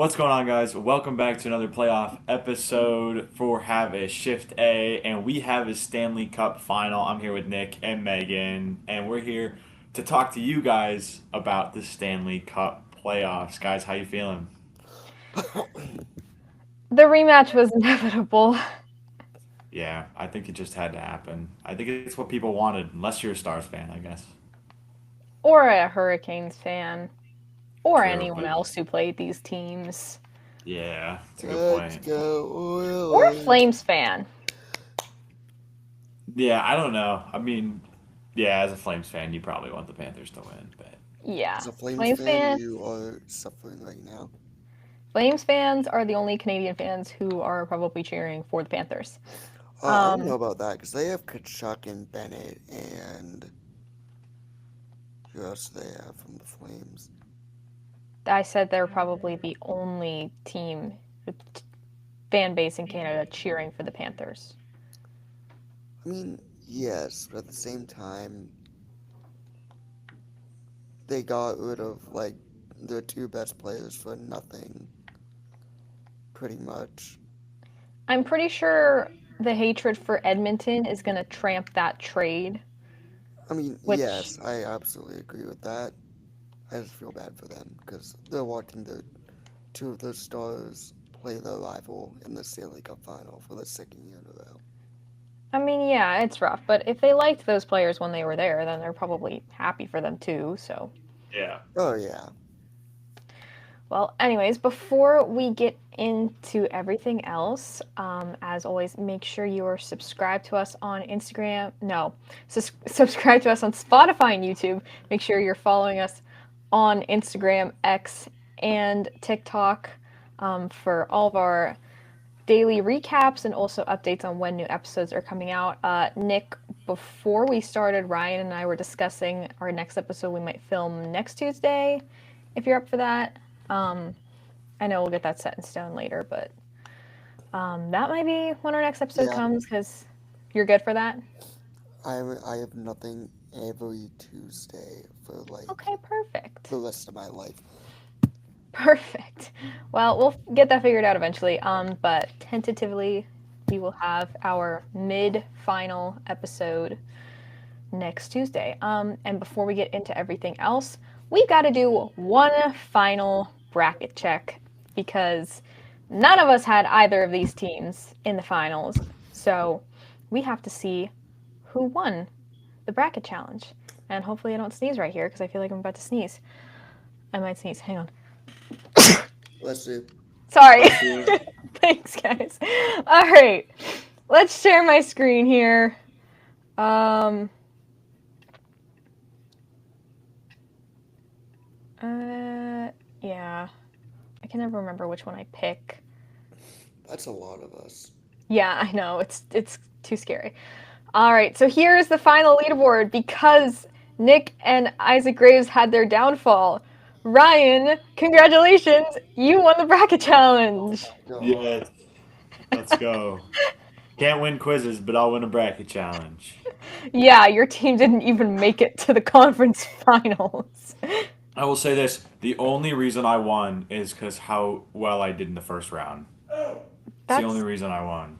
What's going on, guys? Welcome back to another playoff episode for Have a Shift A, and we have a Stanley Cup Final. I'm here with Nick and Megan, and we're here to talk to you guys about the Stanley Cup playoffs. Guys, how you feeling? The rematch was inevitable. Yeah, I think it just had to happen. I think it's what people wanted, unless you're a Stars fan, I guess. Or a Hurricanes fan. Or True, anyone but else who played these teams. yeah, it's a good Let's point. go Or a Oilers. Flames fan. Yeah, I don't know. I mean, yeah, as a Flames fan, you probably want the Panthers to win, but Yeah. As a Flames Flames fan, fans you are suffering right now. Flames fans are the only Canadian fans who are probably cheering for the Panthers. I don't Um know about that because they have Kachuk and Bennett, and who else do they have from the Flames? I said they're probably the only team fan base in Canada cheering for the Panthers. I mean, yes, but at the same time, they got rid of like their two best players for nothing, pretty much. I'm pretty sure the hatred for Edmonton is going to tramp that trade, I mean, which yes, I absolutely agree with that. I just feel bad for them because they're watching their two of their stars play their rival in the Stanley Cup Final for the second year in a row. I mean, yeah, it's rough, but if they liked those players when they were there, then they're probably happy for them too. So, yeah. Oh yeah, well, anyways, before we get into everything else, as always, make sure you are subscribed to us on Instagram. No, subscribe to us on Spotify and YouTube. Make sure you're following us on Instagram, X, and TikTok for all of our daily recaps and also updates on when new episodes are coming out. Nick, before we started, Ryan and I were discussing our next episode we might film next Tuesday, if you're up for that. Um, I know we'll get that set in stone later, but that might be when our next episode yeah. comes because you're good for that. I have nothing every Tuesday for like Okay, perfect. the rest of my life. Perfect. Well, we'll get that figured out eventually. But tentatively, we will have our mid-final episode next Tuesday. And before we get into everything else, we've got to do one final bracket check because none of us had either of these teams in the finals. So we have to see who won the bracket challenge. And hopefully I don't sneeze right here because I feel like I'm about to sneeze. I might sneeze. Hang on. Let's do. Sorry. Bless you. Thanks, guys. All right. Let's share my screen here. Um, yeah. I can never remember which one I pick. That's a lot of us. Yeah, I know. It's too scary. All right. So here is the final leaderboard because Nick and Isaac Graves had their downfall. Ryan, congratulations. You won the bracket Oh challenge. my god. Yes. Let's go. Can't win quizzes, but I'll win a bracket challenge. Yeah, your team didn't even make it to the conference finals. I will say this: the only reason I won is because how well I did in the first round. It's the only That's reason I won.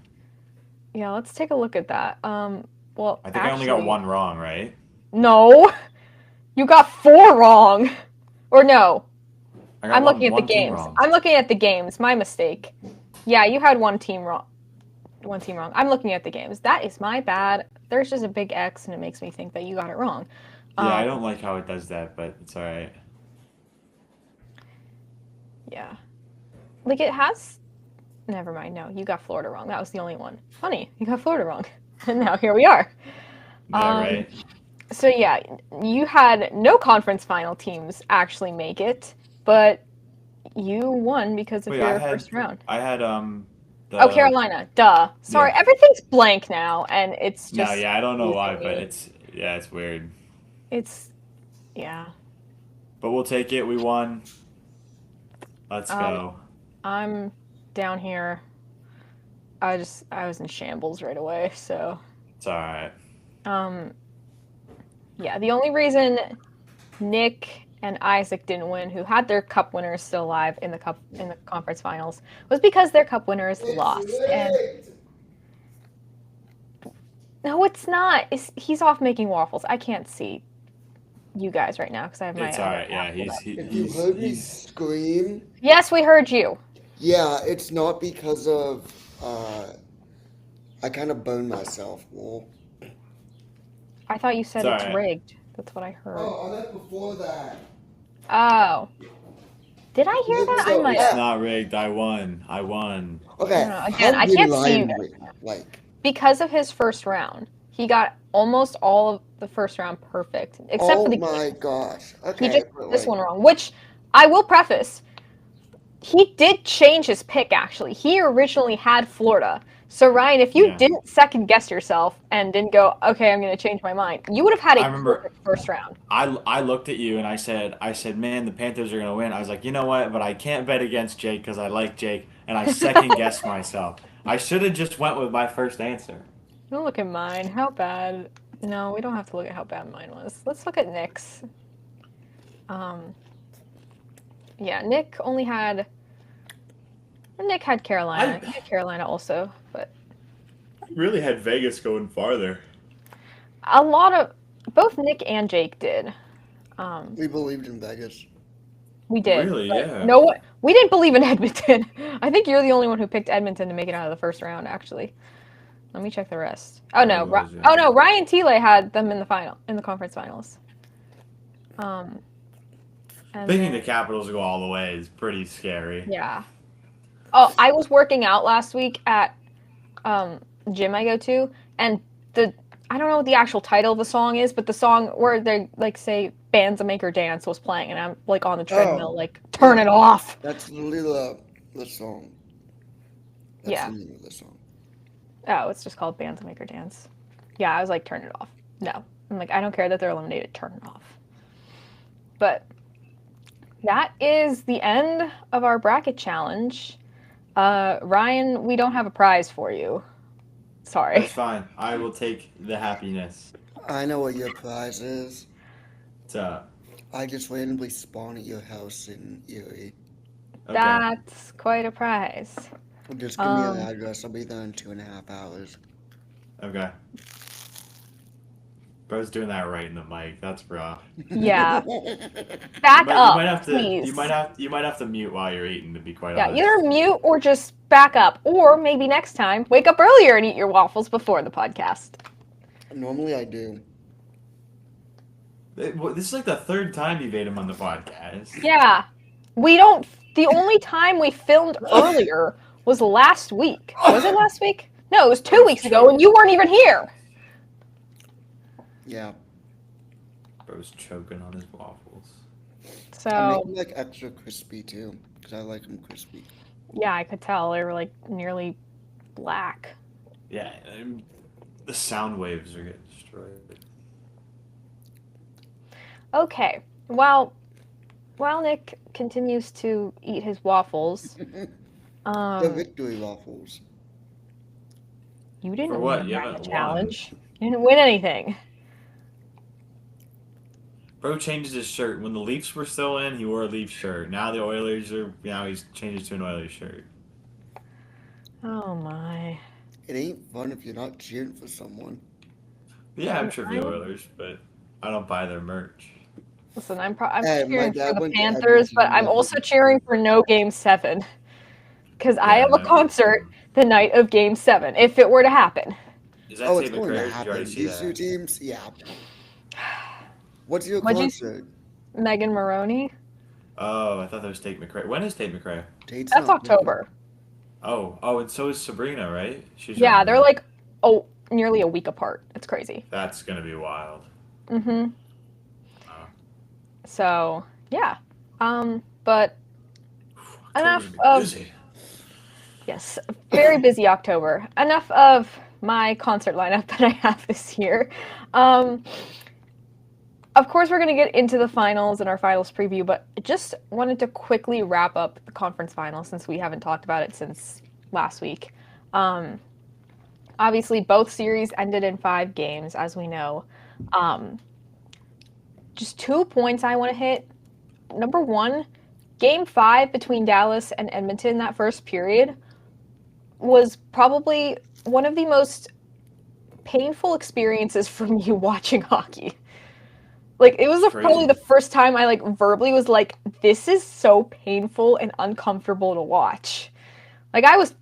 Yeah, let's take a look at that. Well, I think I only got actually, one wrong, right? no. You got four wrong. Or no, I got I'm looking at the one team games. wrong. I'm looking at the games. My mistake. Yeah, you had one team wrong. One team wrong. I'm looking at the games. That is my bad. There's just a big X, and it makes me think that you got it wrong. Yeah, I Um, don't like how it does that, but it's all right. yeah. Like it has. Never mind. No, you got Florida wrong. That was the only one. Funny, you got Florida wrong. And now here we are. Yeah, Um, right. So yeah, you had no conference final teams actually make it, but you won because of Wait, your first round. I had Oh, the Carolina, duh. Sorry, yeah. everything's blank now, and it's No, just yeah, I don't know confusing why, but me. it's weird. It's yeah. But we'll take it. We won. Let's Um, go. I'm down here. I was in shambles right away. So It's all right. um, yeah. The only reason Nick and Isaac didn't win, who had their cup winners still alive in the conference finals, was because their cup winners lost. And no, it's not. He's off making waffles. I can't see you guys right now because I have my It's other alright. Yeah, app pulled up. If you heard me scream, Yes, we heard you. yeah, it's not because of I kind of burned myself. Well, I thought you said It's it's alright. rigged. That's what I heard. oh, I meant before that. Oh. Did I hear that? I So, might It's have. not rigged. I won. Okay, No, again, how I did can't see you Ryan guys. win? Like, Because of his first round. He got almost all of the first round perfect, except for oh the my game. gosh. He Okay, just but did this like, one wrong, which I will preface. He did change his pick, actually. He originally had Florida. So, Ryan, if you Yeah. didn't second guess yourself and didn't go, okay, I'm going to change my mind, you would have had I a remember perfect first round. I looked at you and I said, man, the Panthers are gonna win. I was like, you know what? But I can't bet against Jake because I like Jake, and I second guessed myself. I should have just went with my first answer. Don't look at mine. How bad? No, we don't have to look at how bad mine was. Let's look at Nick's. Yeah, Nick Carolina. He had Carolina also, but Really had Vegas going farther. a lot of both Nick and Jake did. we believed in Vegas. We did. Really, But yeah. no, we didn't believe in Edmonton. I think you're the only one who picked Edmonton to make it out of the first round, actually. Let me check the rest. Oh no, was, yeah. oh no, Ryan Thiele had them in the conference finals. And Thinking then, the Capitals go all the way is pretty scary. yeah. Oh, I was working out last week at gym I go to, and I don't know what the actual title of the song is, but the song where they like say "Bands That Make Her Dance" was playing, and I'm like on the treadmill, Oh, like turn yeah. it off. That's literally the song. That's Yeah. the name of the song. Oh, it's just called "Bands That Make Her Dance." Yeah, I was like, turn it off. No, I'm like, I don't care that they're eliminated. Turn it off. But that is the end of our bracket challenge. Ryan, we don't have a prize for you. Sorry. That's fine. I will take the happiness. I know what your prize is. What's up? I just randomly spawn at your house in Erie. Okay. That's quite a prize. Just give me an address. I'll be there in 2.5 hours. Okay. Bro's doing that right in the mic. That's rough. Yeah. Back up, You might have to. please. You might have to mute while you're eating. To be quite Yeah, honest. either mute or just back up, or maybe next time wake up earlier and eat your waffles before the podcast. Normally I do. This is like the third time you've ate him on the podcast. Yeah, we don't. The only time we filmed earlier was last week. Was it last week? No, it was 2 weeks ago, and you weren't even here. Yeah. Bro's choking on his waffles. I So make them like extra crispy too, because I like them crispy. yeah, I could tell they were like nearly black. Yeah, the sound waves are getting destroyed. Okay, while Nick continues to eat his waffles, The victory waffles. you didn't For what? win You the haven't bracket won. challenge. You didn't win anything. Bro changes his shirt. When the Leafs were still in, he wore a Leafs shirt. Now the Oilers are. Now he's changed to an Oilers shirt. Oh my. It ain't fun if you're not cheering for someone. Yeah, I'm sure for the Oilers, but I don't buy their merch. Listen, I'm Hey, my cheering dad for the went to Panthers, but Edmonton, I'm yeah. also cheering for no Game 7. Because I Yeah, have a no. concert the night of Game 7, if it were to happen. Is that Oh, it's Tate going to McRae? Did you happen. already see These two that? teams, yeah. What's your What'd you- concert? Megan Maroney? Oh, I thought that was Tate McRae. When is Tate McRae? Tate's That's not October. Oh, and so is Sabrina, right? She's Yeah, younger. they're like, nearly a week apart. It's crazy. That's gonna be wild. Mm-hmm. Oh. So, yeah. But enough October's gonna be of... busy. Yes, very busy October. Enough of my concert lineup that I have this year. Of course, we're going to get into the finals and our finals preview, but I just wanted to quickly wrap up the conference finals since we haven't talked about it since last week. Obviously, both series ended in 5 games, as we know. Just 2 points I want to hit. number one, Game 5 between Dallas and Edmonton, that first period, was probably one of the most painful experiences for me watching hockey. Like, it was It's probably the crazy. first time I, like, verbally was like, this is so painful and uncomfortable to watch. Like, I was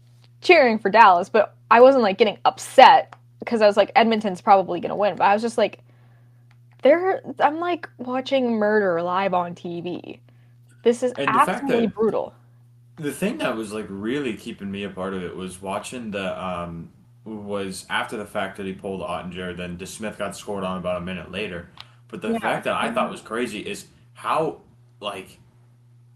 cheering for Dallas, but I wasn't, like, getting upset because I was like, Edmonton's probably going to win. But I was just like, I'm, like, watching murder live on TV. This is And the fact absolutely that brutal. the thing that was like really keeping me a part of it was watching the was after the fact that he pulled Ottinger, then DeSmith got scored on about a minute later. But the Yeah. fact that I thought was crazy is how like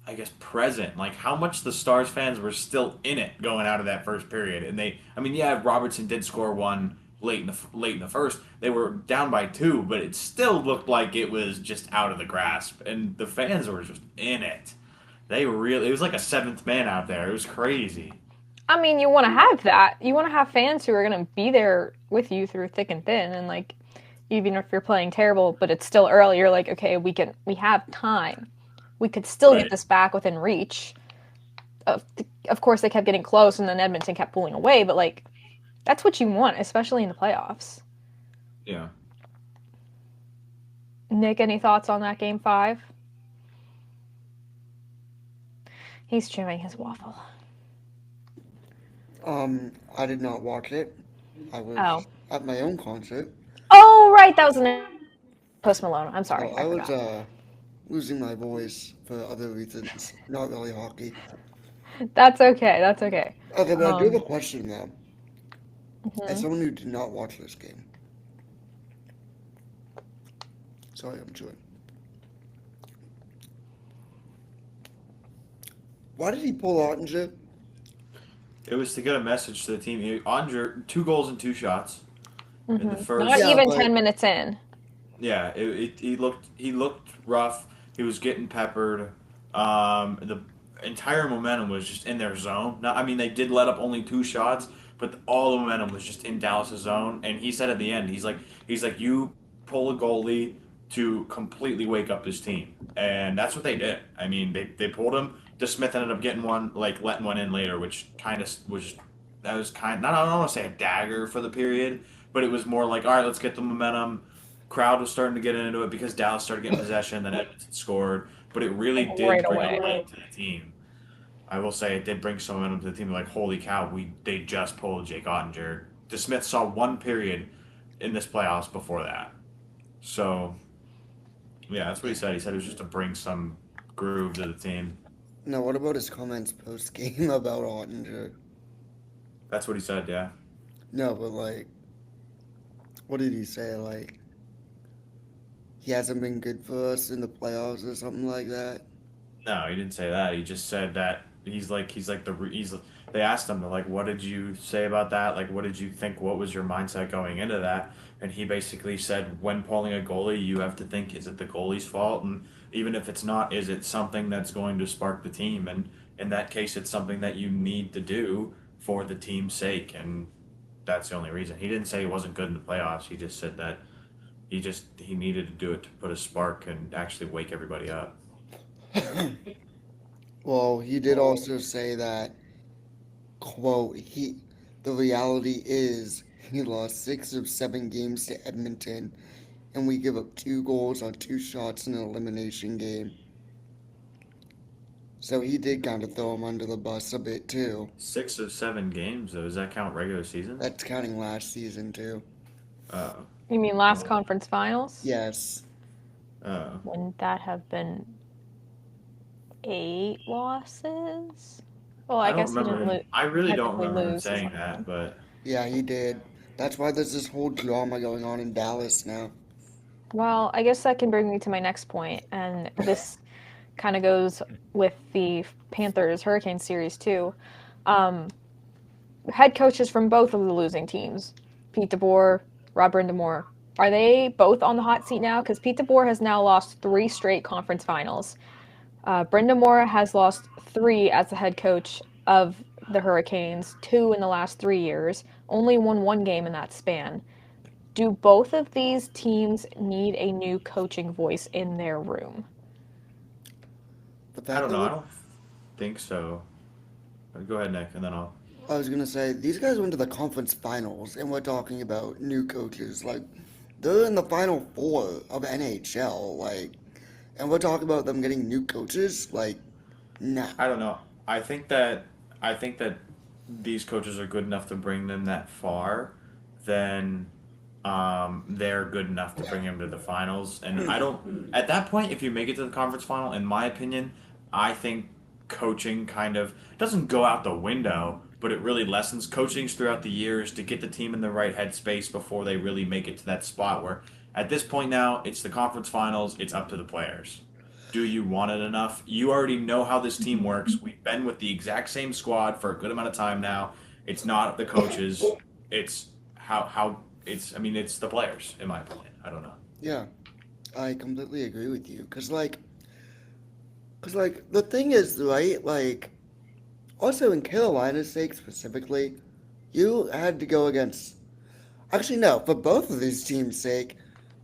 I guess present, like how much the Stars fans were still in it going out of that first period. And I mean, yeah, Robertson did score one late in the first. They were down by two, but it still looked like it was just out of the grasp, and the fans were just in it. It was like a seventh man out there. It was crazy. I mean, you want to have that. You want to have fans who are going to be there with you through thick and thin, and like, even if you're playing terrible, but it's still early, you're like, okay, we have time. We could still get Right. this back within reach. Of, of course, they kept getting close, and then Edmonton kept pulling away. But like, that's what you want, especially in the playoffs. Yeah. Nick, any thoughts on that game 5? He's chewing his waffle. I did not watch it. I Oh. was at my own concert, Oh, right, that was an Post Malone. I'm so sorry, I I was forgot. losing my voice for other reasons, not really hockey. That's okay. That's okay. Okay, but I do have Um, a question though. As mhm. someone who did not watch this game, sorry, I'm chewing. Why did he pull Ottinger? It was to get a message to the team. Andre, 2 goals and 2 shots in the Not first. Yeah, even but 10 minutes in. Yeah, he looked rough. He was getting peppered. The entire momentum was just in their zone. Now, I mean, they did let up only 2 shots, but all the momentum was just in Dallas's zone. And he said at the end, he's like, you pull a goalie to completely wake up this team, and that's what they did. I mean, they pulled him. DeSmith ended up getting one, like letting one in later, which kind of was that was kind. Not I don't want to say a dagger for the period, but it was more like, all right, let's get the momentum. Crowd was starting to get into it because Dallas started getting possession, then Edmonton scored, but it really Like did right bring a away. light to the team. I will say it did bring some momentum to the team. Like, holy cow, they just pulled Jake Ottinger. DeSmith saw one period in this playoffs before that. So, yeah, that's what he said. He said it was just to bring some groove to the team. no. What about his comments post game about Ottinger? That's what he said, yeah. No, but like, what did he say? Like, he hasn't been good for us in the playoffs or something like that. No, he didn't say that. He just said that they asked him like, what did you say about that? Like, what did you think? What was your mindset going into that? And he basically said, when pulling a goalie, you have to think, is it the goalie's fault? And even if it's not, is it something that's going to spark the team? And in that case, it's something that you need to do for the team's sake. And that's the only reason. He didn't say he wasn't good in the playoffs. He just said that he needed to do it to put a spark and actually wake everybody up. Well, he did also say that, quote, the reality is he lost 6 of 7 games to Edmonton, and we give up 2 goals on 2 shots in an elimination game. So he did kind of throw him under the bus a bit too. 6 of 7 games, though. Does that count regular season? That's counting last season too. Uh, You mean last well, conference finals? Yes. uh, Wouldn't that have been 8 losses? Well, I I don't guess he remember didn't him. I really don't technically remember him lose his saying last that, one. but Yeah, he did. That's why there's this whole drama going on in Dallas now. Well, I guess that can bring me to my next point, and this kind of goes with the Panthers Hurricane series too. Um, Head coaches from both of the losing teams, Pete DeBoer, Rob Brindamore, are they both on the hot seat now? Because Pete DeBoer has now lost 3 straight conference finals. Brindamore has lost 3 as the head coach of the Hurricanes, 2 in the last 3 years, only won 1 game in that span. Do both of these teams need a new coaching voice in their room? The I fact don't that know. I don't think so. Go ahead, Nick, and then I'll. I was gonna say these guys went to the conference finals, and we're talking about new coaches. Like they're in the final four of NHL. And we're talking about them getting new coaches. Nah. I don't know. I think that I think that these coaches are good enough to bring them that far. Then they're good enough to bring them to the finals. And I don't. At that point, if you make it to the conference final, in my opinion, I think coaching kind of doesn't go out the window, but it really lessens coachings throughout the years to get the team in the right headspace before they really make it to that spot where at this point now it's the conference finals, it's up to the players. Do you want it enough? You already know how this team works. We've been with the exact same squad for a good amount of time now. It's not the coaches. It's how it's. I mean, it's the players, in my opinion. I don't know. Yeah, I completely agree with you. The thing is, right? Also in Carolina's sake specifically, you had to go against. Actually, no. For both of these teams' sake,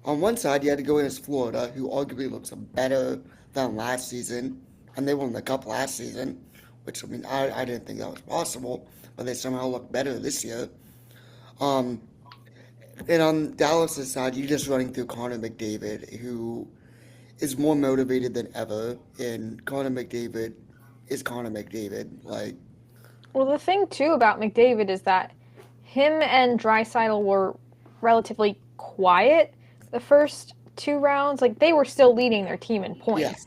on one side you had to go against Florida, who arguably looks better than last season, and they won the cup last season, which I mean I didn't think that was possible, but they somehow look better this year. Um, and on Dallas's side, you're just running through Connor McDavid, who is more motivated than ever, and Connor McDavid is Connor McDavid. Well, the thing too about McDavid is that him and Draisaitl were relatively quiet the first two rounds. Like they were still leading their team in Yeah. points,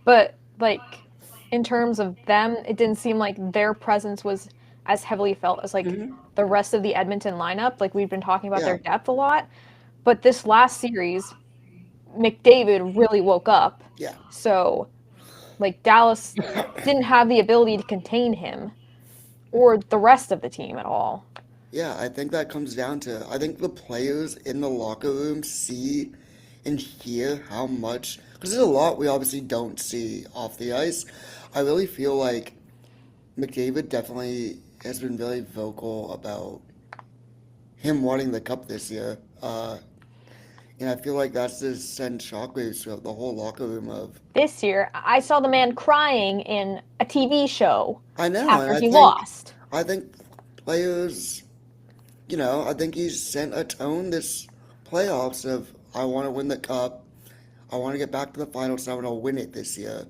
but like in terms of them, it didn't seem like their presence was as heavily felt as like Mm-hmm. the rest of the Edmonton lineup. Like we've been talking about Yeah. their depth a lot, but this last series, McDavid really woke up. Yeah. So like Dallas didn't have the ability to contain him or the rest of the team at all. Yeah, I think that comes down to I think the players in the locker room see and hear how much because there's a lot we obviously don't see off the ice. I really feel like McDavid definitely has been very vocal about him wanting the cup this year. And I feel like that's just sent shockwaves throughout the whole locker room of This year, I saw the man crying in a TV show I know, and after he lost. I think players I think he's sent a tone this playoffs of I want to win the cup. I want to get back to the finals. And I want to win it this year,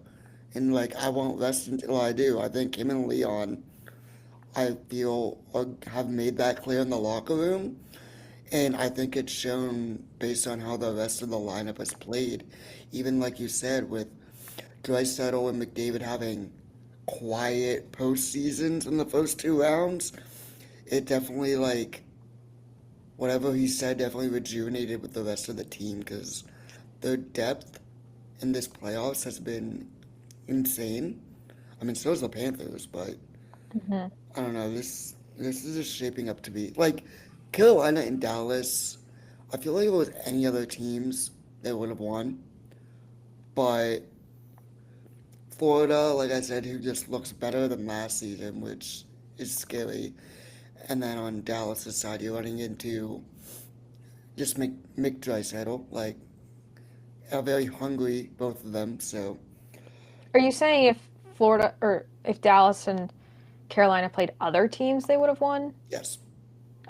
and I won't rest until I do. I think him and Leon, I feel, have made that clear in the locker room, and I think it's shown based on how the rest of the lineup has played. Even like you said, with Draisaitl and McDavid having quiet postseasons in the first two rounds, it definitely whatever he said definitely rejuvenated with the rest of the team because their depth in this playoffs has been insane. I mean, so is the Panthers, but Mhm. I don't know. This is just shaping up to be Carolina and Dallas. I feel like if it was any other teams, they would have won. But Florida, like I said, who just looks better than last season, which is scary. And then on Dallas' side, you're running into just Mick Draisaitl, are very hungry, both of them. So Are you saying if Florida or if Dallas and Carolina played other teams, they would have won? yes,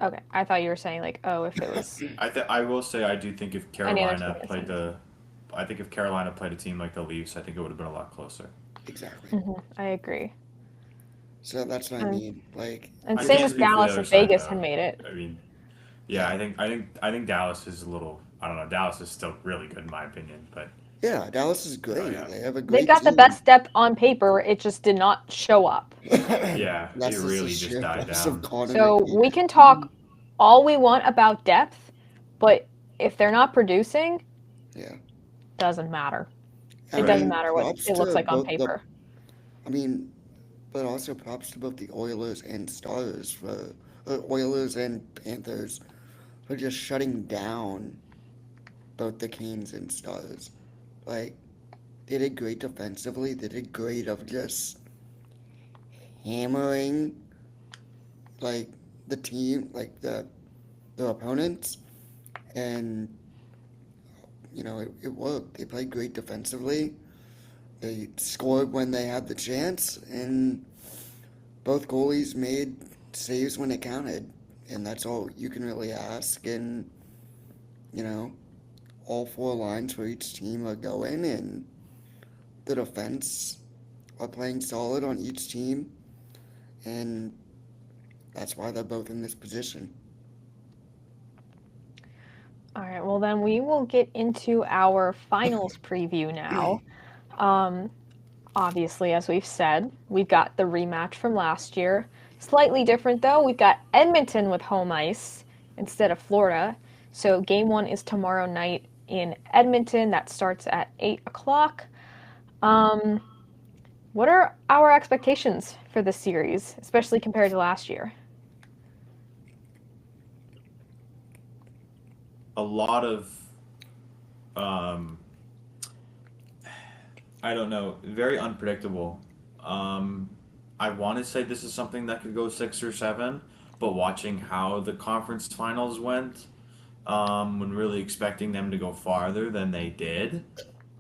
Okay, I thought you were saying like, oh, if it was I will say I do think if any other team Carolina in a played sense. I think if Carolina played a team like the Leafs, I think it would have been a lot closer. exactly. I agree. So that's what I And mean. and I same can't with speak for the Dallas other if side Vegas had though. made it. I mean, yeah, Yeah, I think Dallas is a little. I don't know. Dallas is still really good in my opinion, but yeah. Dallas is oh great. yeah, They have a They great got the team. best depth on paper, it just did not show up. yeah, it That's just the really just sheer died force of down. Connor So McDavid. we can talk all we want about depth, but if they're not producing, Yeah, doesn't matter. I It doesn't Right. mean matter what props it looks to like on both the. paper. I mean, but also props to both the Oilers and Stars Oilers and Panthers for just shutting down both the Canes and Stars. Like they did great defensively. They did great of just hammering like the team, the opponents, and it worked. They played great defensively. They scored when they had the chance, and both goalies made saves when it counted. And that's all you can really ask. And, you know, all four lines for each team are going, and the defense are playing solid on each team. And that's why they're both in this position. All right, well, then we will get into our finals preview now. Um, Obviously, as we've said, we've got the rematch from last year. Slightly different, though. We've got Edmonton with home ice instead of Florida. So, game one is tomorrow night in Edmonton. That starts at 8 o'clock. Um, what are our expectations for this series, especially compared to last year? A lot of um, I don't know, very unpredictable. Um, I want to say this is something that could go 6 or 7, but watching how the conference finals went, when really expecting them to go farther than they did,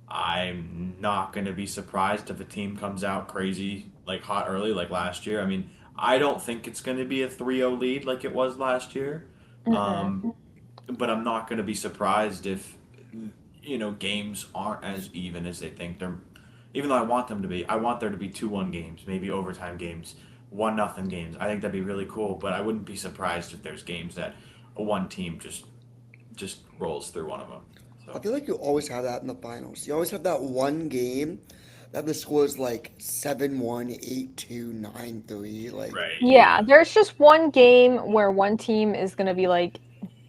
I'm not going to be surprised if a team comes out crazy, like hot early, like last year. I mean, I don't think it's going to be a 3-0 lead like it was last year. Mm-mm. Um, but I'm not going to be surprised if games aren't as even as they think they're. Even though I want them to be, I want there to be 2-1 games, maybe overtime games, 1-0 games. I think that'd be really cool. But I wouldn't be surprised if there's games that a one team just rolls through one of them. I So feel like you always have that in the finals. You always have that one game that the score is like 7-1, 8-2, 9-3. Like, right, Yeah, yeah. there's just one game where one team is going to be like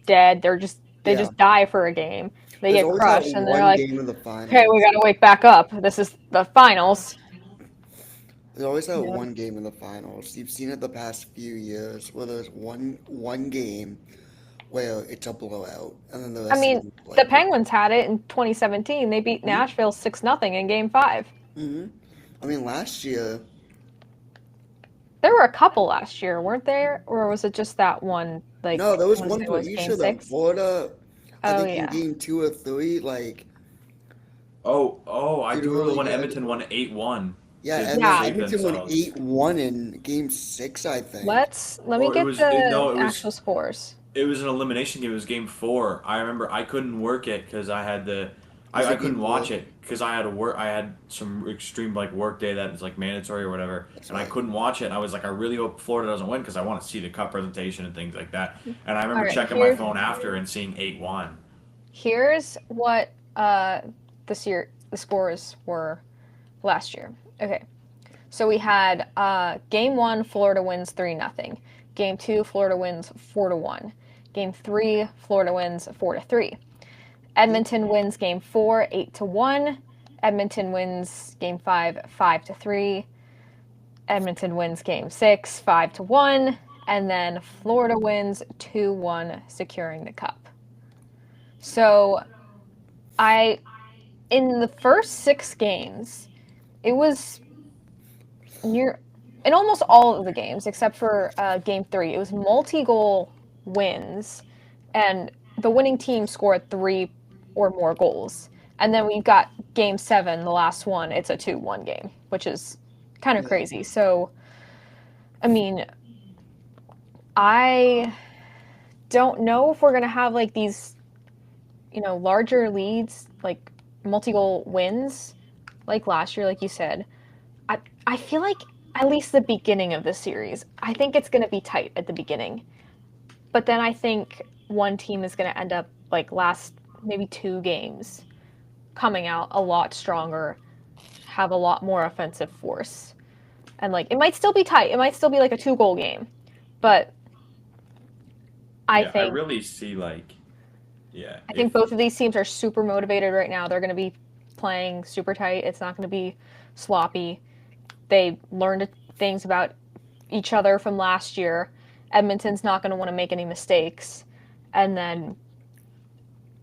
dead. They yeah. just die for a game. They There's get always that crushed, and they're one like, game in the "Okay, we finals. got to wake back up. This is the finals." There's always that Yeah. one game in the finals. You've seen it the past few years where there's one game where it's a blowout, and then the I rest of mean, them the like one. Penguins had it in 2017. They beat Mm-hmm. Nashville 6-0 in Game 5. Mm-hmm. I mean, last year, There were a couple last year, weren't there? Or was it just that one? no, Like, there was was one it for was each Game of them. 6? Florida, I Oh think in yeah. game 2 or 3, like Oh, I do remember literally when had. Edmonton won 8-1 Yeah, to and then Yeah. save Edmonton won themselves. 8-1 in game 6, I think. Let me Or it get was it, the no, it actual was scores. it was an elimination game. It was game 4. I remember I couldn't work it because I had the Was I it game couldn't 4? watch it because I had a work. I had some extreme like work day that was like mandatory or whatever, That's and I right. couldn't watch it. And I was like, I really hope Florida doesn't win because I want to see the cup presentation and things like that. And I All remember right, checking my phone after and seeing 8-1. here's what the scores were last year. Okay. So we had game 1 Florida wins 3-0. Game 2 Florida wins 4-1. Game 3 Florida wins 4-3. Mhm. Edmonton wins game 4 8-1. Edmonton wins game 5 5-3. Edmonton wins game 6 5-1. And then Florida wins 2-1, securing the cup. So I in the first 6 games, it was near in almost all of the games except for game 3. It was multi-goal wins, and the winning team scored 3 or more goals. And then we've got game 7, the last one. It's a 2-1 game, which is kind of Yeah. crazy. So, I mean, I don't know if we're gonna have like these, larger leads, like multi-goal wins, like last year, like you said. I I feel like at least the beginning of the series, I think it's going to be tight at the beginning. But then I think one team is going to end up like last maybe 2 games coming out a lot stronger, have a lot more offensive force. And like it might still be tight. It might still be like a 2-goal game. But I Yeah, I think really see like yeah I think if both of these teams are super motivated right now. They're going to be playing super tight. It's not going to be sloppy. They learned things about each other from last year. Edmonton's not going to want to make any mistakes, and then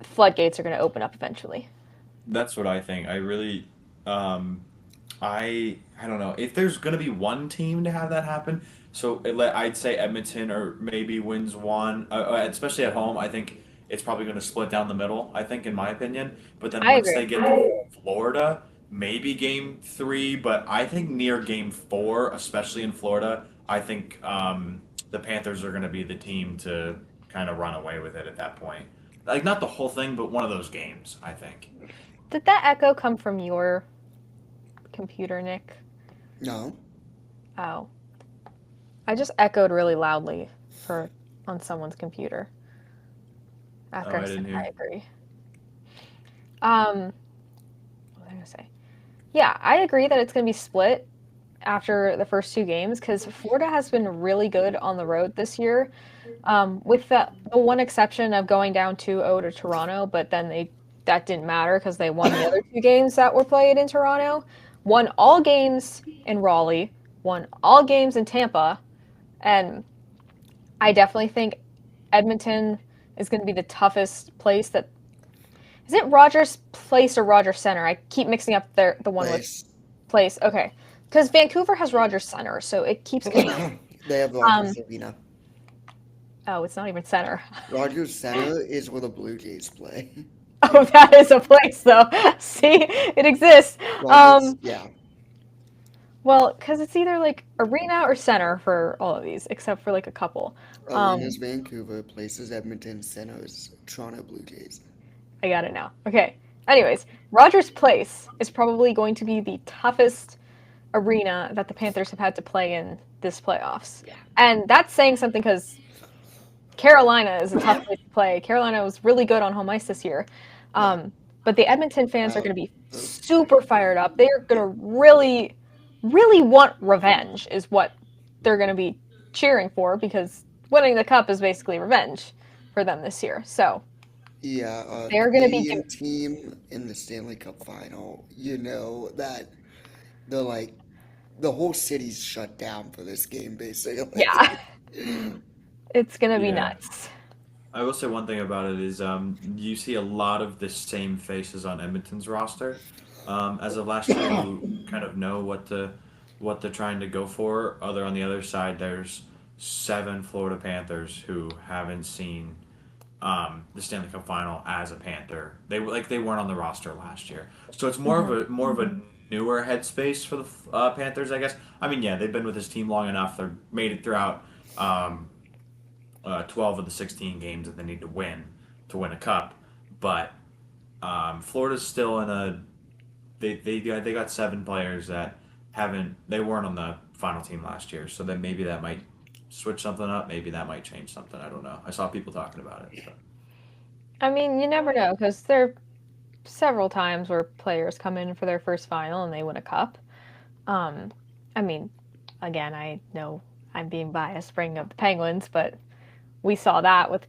floodgates are going to open up eventually. that's what I think. I really um I don't know if there's gonna be one team to have that happen. So I'd say Edmonton or maybe wins one, especially at home. I think it's probably going to split down the middle. I think, in my opinion. But then I once agree. they get to Florida, maybe game 3, but I think near game 4, especially in Florida, I think the Panthers are going to be the team to kind of run away with it at that point. Like, not the whole thing, but one of those games, I think. Did that echo come from your computer, Nick? No. Oh. I just echoed really loudly for on someone's computer Oh, after I I said didn't I hear. agree. What was I gonna say? Yeah, I agree that it's gonna be split after the first two games because Florida has been really good on the road this year, with the one exception of going down 2-0 to Toronto, but then that didn't matter because they won the other two games that were played in Toronto, won all games in Raleigh, won all games in Tampa, and I definitely think Edmonton is going to be the toughest place that is it Rogers Place or Rogers Center? I keep mixing up the one with Place. place. Okay, because Vancouver has Rogers Center, so it keeps getting. They have Um, Rogers Arena. oh, it's not even center. Rogers Center is where the Blue Jays play. Oh, that is a place though. See, it exists. Rogers, yeah. Well, because it's either like arena or center for all of these, except for like a couple. Arena's Um, Vancouver, places Edmonton, Center's Toronto Blue Jays. I got it now. Okay. Anyways, Rogers Place is probably going to be the toughest arena that the Panthers have had to play in this playoffs. And that's saying something because Carolina is a tough place to play. Carolina was really good on home ice this year. Yeah. But the Edmonton fans are Uh, going to be uh, super fired up. They're going to really, really want revenge, is what they're going to be cheering for because winning the cup is basically revenge for them this year. So yeah, they're going to be. Canadian team in the Stanley Cup Final. You know that the like the whole city's shut down for this game, basically. Yeah, it's going to be Yeah. nuts. I will say one thing about it is you see a lot of the same faces on Edmonton's roster as of last year who kind of know what they're trying to go for. Other on the other side, there's 7 Florida Panthers who haven't seen the Stanley Cup Final as a Panther. They weren't on the roster last year, so it's Mhm. more of a newer headspace for the Panthers, I guess. I mean, yeah, they've been with this team long enough. They're made it throughout. 12 of the 16 games that they need to win a cup. But Florida's still in a they got 7 players that haven't they weren't on the final team last year, so then maybe that might switch something up. Maybe that might change something. I don't know. I saw people talking about it. So. I mean, you never know because there are several times where players come in for their first final and they win a cup. Um, I mean, again, I know I'm being biased bringing up the Penguins, but we saw that with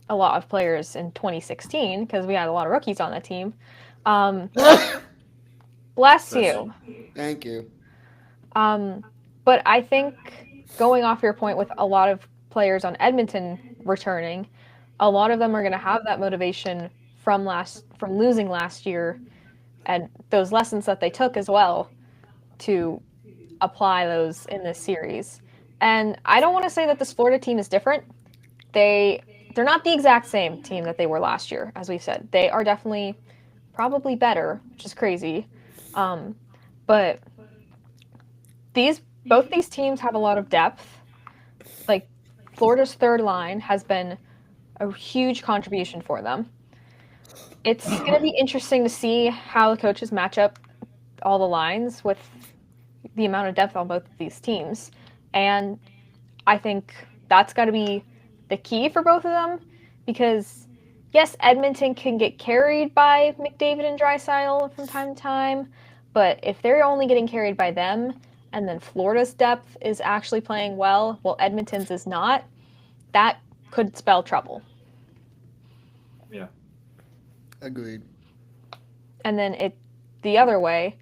a lot of players in 2016 because we had a lot of rookies on that team. Um, bless Bless you. you. Thank you. Um, but I think going off your point with a lot of players on Edmonton returning, a lot of them are going to have that motivation from losing last year and those lessons that they took as well to apply those in this series. And I don't want to say that this Florida team is different. They're not the exact same team that they were last year, as we said. They are definitely probably better, which is crazy. Um, but both these teams have a lot of depth. Like Florida's third line has been a huge contribution for them. It's going to be interesting to see how the coaches match up all the lines with the amount of depth on both of these teams. And I think that's got to be the key for both of them because, yes, Edmonton can get carried by McDavid and Draisaitl from time to time, but if they're only getting carried by them and then Florida's depth is actually playing well while Edmonton's is not, that could spell trouble. Yeah. Agreed. And then the other way,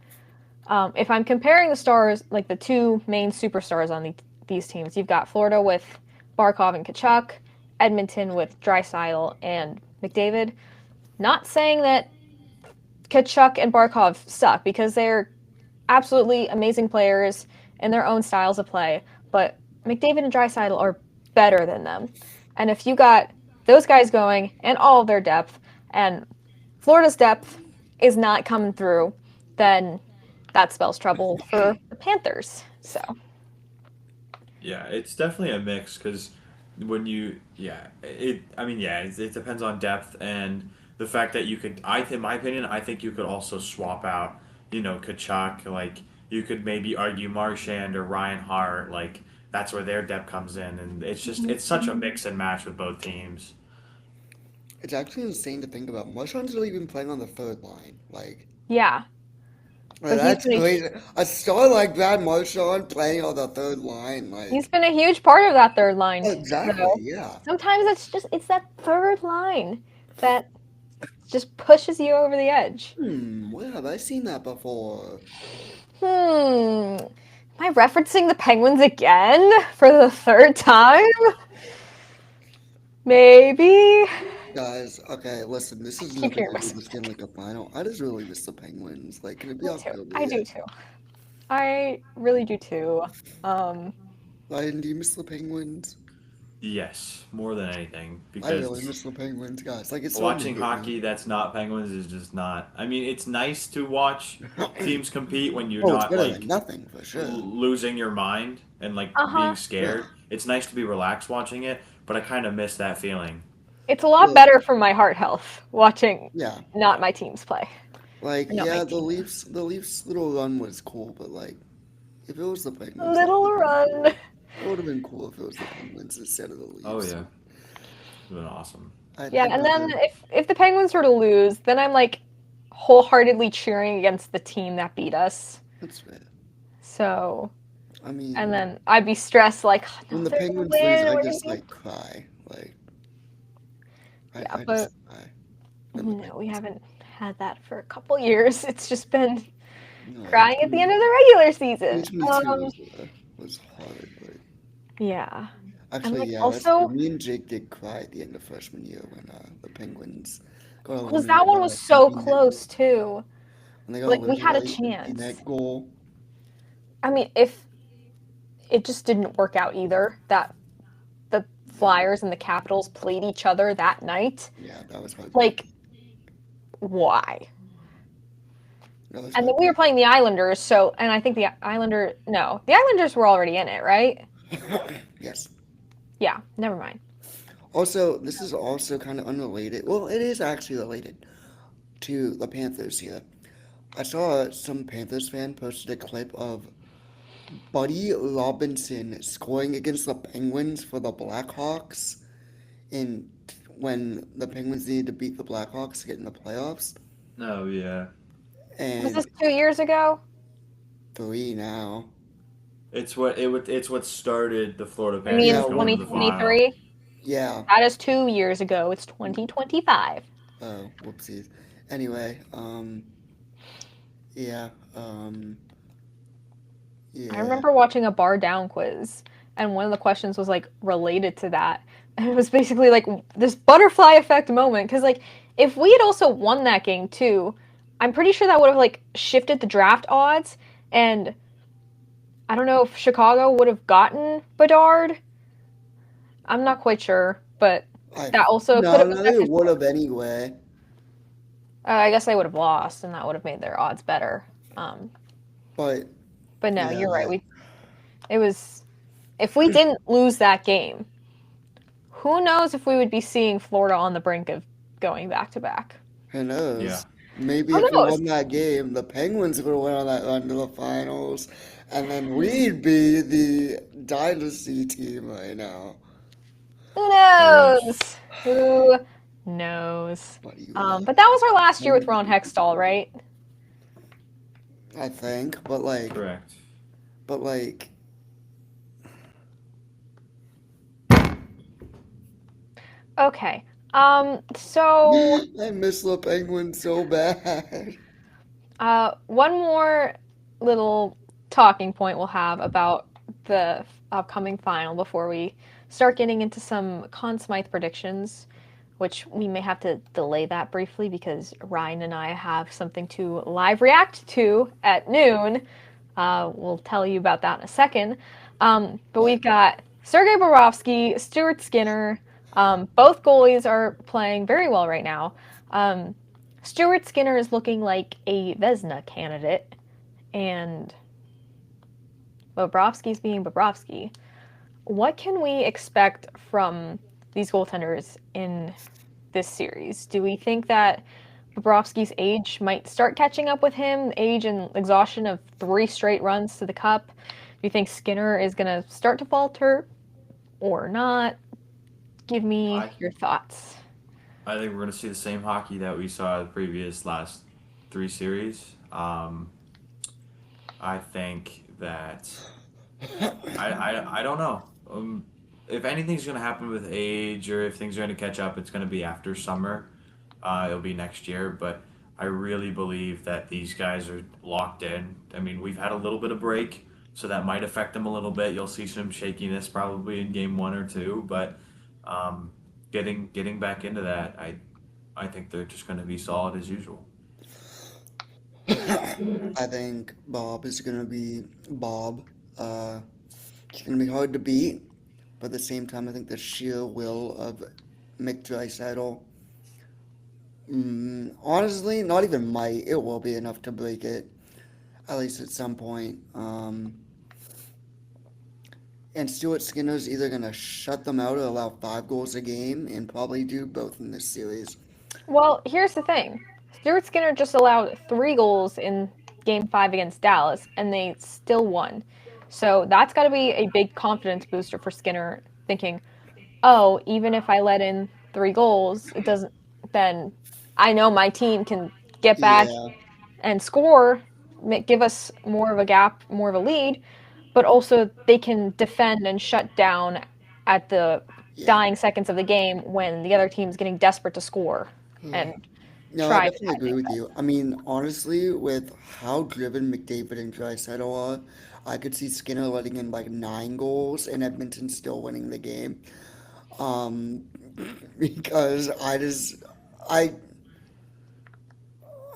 if I'm comparing the stars, like the two main superstars on these teams, you've got Florida with Barkov and Kachuk, Edmonton with Draisaitl and McDavid. Not saying that Kachuk and Barkov suck because they're absolutely amazing players in their own styles of play, but McDavid and Draisaitl are better than them. And if you got those guys going and all of their depth, and Florida's depth is not coming through, then that spells trouble for the Panthers. So Yeah, it's definitely a mix because when you, yeah, I mean, yeah, it depends on depth and the fact that you could, in my opinion, I think you could also swap out, Kachuk. Like, you could maybe argue Marchand or Ryan Hart. Like, that's where their depth comes in. And it's such a mix and match with both teams. It's actually insane to think about. Marshawn's really been playing on the third line. yeah, but That's crazy. A star like Brad Marchand playing on the third line, he's been a huge part of that third line. exactly, Though yeah. sometimes it's that third line that just pushes you over the edge. Where have I seen that before? Am I referencing the Penguins again for the third time? Maybe. Guys, okay, listen, this I has keep nothing hearing to do with myself. the Stanley Cup Final. I just really miss the Penguins. Can it be Me too. October I do yet? too. I really do too. Um, Ryan, do you miss the Penguins? Yes, more than anything I really because miss the Penguins, guys. It's starting to watching hit me. hockey that's not Penguins is just not. I mean, it's nice to watch teams compete when you're Oh, it's not better than like nothing, for sure. losing your mind and like uh-huh. being Yeah. scared. It's nice to be relaxed watching it, but I kind of miss that feeling. It's a lot Well, better for my heart health watching yeah. not my teams play. Not my Yeah, the team. Leafs little run was cool, but if it was the Penguins, that would Little have been run. cool. It would have been cool if it was the Penguins instead of the Oh Leafs. yeah, it's been awesome. Yeah, I'd and then rather. if the Penguins were to lose, then I'm like wholeheartedly cheering against the team that beat us. That's fair. So, I and mean, then I'd be stressed like, oh, no, when the they're gonna Penguins lose, win. I We're gonna just be cry. yeah, I just but cry when the no, we Penguins. haven't had that for a couple years. It's just been No, crying at the end of the regular season. 2022 was hard, but Yeah, and actually, like yeah, that's true. also, Me and Jake did cry at the end of freshman year when the Penguins got because that eliminated by one was that so empty net. close too. When they got Like we eliminated had by a the empty chance. net goal. I mean, if it just didn't work out either, that the Yeah, Flyers and the Capitals played each other that night. yeah, that was Like, heartbreaking. why? That was And then we were heartbreaking. playing the Islanders, so and I think the Islanders were already in it, right? Yes. Yeah, never mind. Also, this is also kind of unrelated. Well, it is actually related to the Panthers here. I saw some Panthers fan posted a clip of Buddy Robinson scoring against the Penguins for the Blackhawks in when the Penguins needed to beat the Blackhawks to get in the playoffs. Oh yeah, Was this And 2 years ago? three now. it's what started the Florida I mean, Yeah, Panthers going to the final. 2023. yeah. That is 2 years ago. It's 2025. Oh, whoopsies. Anyway, yeah, I yeah. remember watching a bar down quiz, and one of the questions was like related to that. And it was basically like this butterfly effect moment. Because, like, if we had also won that game too, I'm pretty sure that would have like shifted the draft odds. And I don't know if Chicago would have gotten Bedard. I'm not quite sure, but I that also could no, have no, they affected. would have anyway. I guess they would have lost, and that would have made their odds better. Um, But but no, yeah, you're right. It was if we didn't lose that game, who knows if we would be seeing Florida on the brink of going back to back? who Yeah, knows? Maybe Who if we knows? won that game, the Penguins would have went on that run to the finals, and then we'd be the dynasty team right now. Who I wish. knows? Who knows? Buddy But that was our Robinson. last year with Ron Hextall, right? I think, Correct. but like, Okay. So I miss the Penguins so bad. one more little talking point we'll have about the upcoming final before we start getting into some Conn Smythe predictions, which we may have to delay that briefly because Ryan and I have something to live react to at noon. We'll tell you about that in a second. But But we've got Sergei Bobrovsky, Stuart Skinner. Both goalies are playing very well right now. Stuart Skinner is looking like a Vezina candidate, and Bobrovsky's being Bobrovsky. What can we expect from these goaltenders in this series? Do we think that Bobrovsky's age might start catching up with him, age and exhaustion of 3 straight runs to the cup? Do you think Skinner is going to start to falter or not? Give me I your thoughts. I think we're going to see the same hockey that we saw the previous last 3 series. I think that I don't know. If anything's going to happen with age or if things are going to catch up, it's going to be after summer. It'll be next year, but I really believe that these guys are locked in. I mean, we've had a little bit of break, so that might affect them a little bit. You'll see some shakiness probably in game 1 or 2, but um, getting back into that, I think they're just going to be solid as usual. I think Bob is gonna be Bob. It's gonna be hard to beat, but at the same time, I think the sheer will of Mick Draisaitl, honestly, not even might, it will be enough to break it, at least at some point. And Stuart Skinner's either gonna shut them out or allow 5 goals a game, and probably do both in this series. Well, here's the thing. Stuart Skinner just allowed 3 goals in game 5 against Dallas, and they still won. So that's got to be a big confidence booster for Skinner, thinking, oh, even if I let in 3 goals, it doesn't, then I know my team can get back Yeah, and score, give us more of a gap, more of a lead, but also they can defend and shut down at the yeah. dying seconds of the game when the other team's getting desperate to score and No, I try definitely to agree make with that. you. I mean, honestly, with how driven McDavid and Draisaitl are, I could see Skinner letting in like 9 goals and Edmonton still winning the game. Um, because I,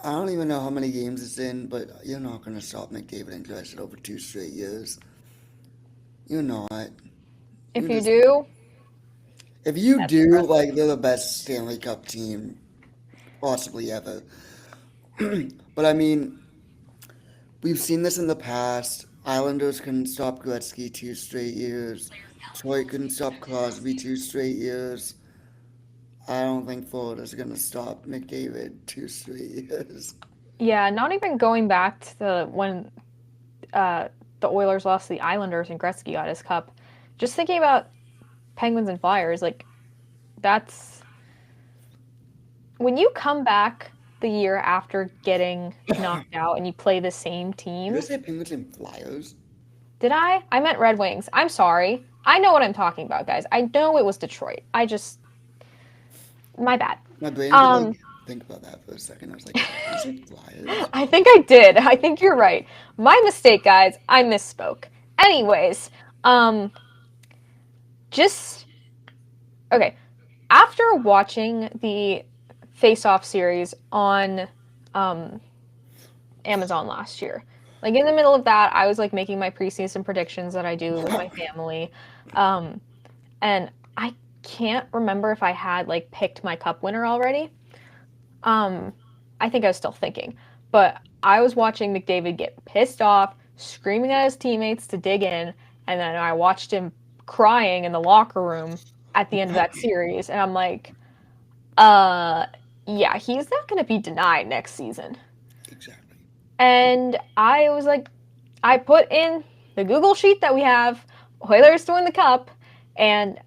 I don't even know how many games it's in, but you're not gonna stop McDavid and Draisaitl for 2 straight years. You're not. You're If you just do, if you that's do, impressive. like they're the best Stanley Cup team possibly ever. But I mean, we've seen this in the past. Islanders couldn't stop Gretzky 2 straight years. Detroit couldn't stop Crosby 2 straight years. I don't think Florida's gonna stop McDavid 2 straight years. Yeah, not even going back to when uh, the Oilers lost to the Islanders and Gretzky got his cup. Just thinking about Penguins and Flyers, like that's when you come back the year after getting knocked out and you play the same Did I teams. say Penguins and Flyers? Did I? I meant Red Wings. I'm sorry. I know what I'm talking about, guys. I know it was Detroit. I just my bad. My brain did like Um think about that for a second. I was like, did I say Flyers? I think I did. I think you're right. My mistake, guys. I misspoke. Anyways, um just okay. After watching the Faceoff series on um Amazon last year. Like in the middle of that, I was like making my preseason predictions that I do with my family. Um, and I can't remember if I had like picked my cup winner already. Um, I think I was still thinking, but I was watching McDavid get pissed off, screaming at his teammates to dig in, and then I watched him crying in the locker room at the end of that series, and I'm like, uh, yeah, he's not going to be denied next season. Exactly. And I was like, I put in the Google sheet that we have, Oilers to win the cup, and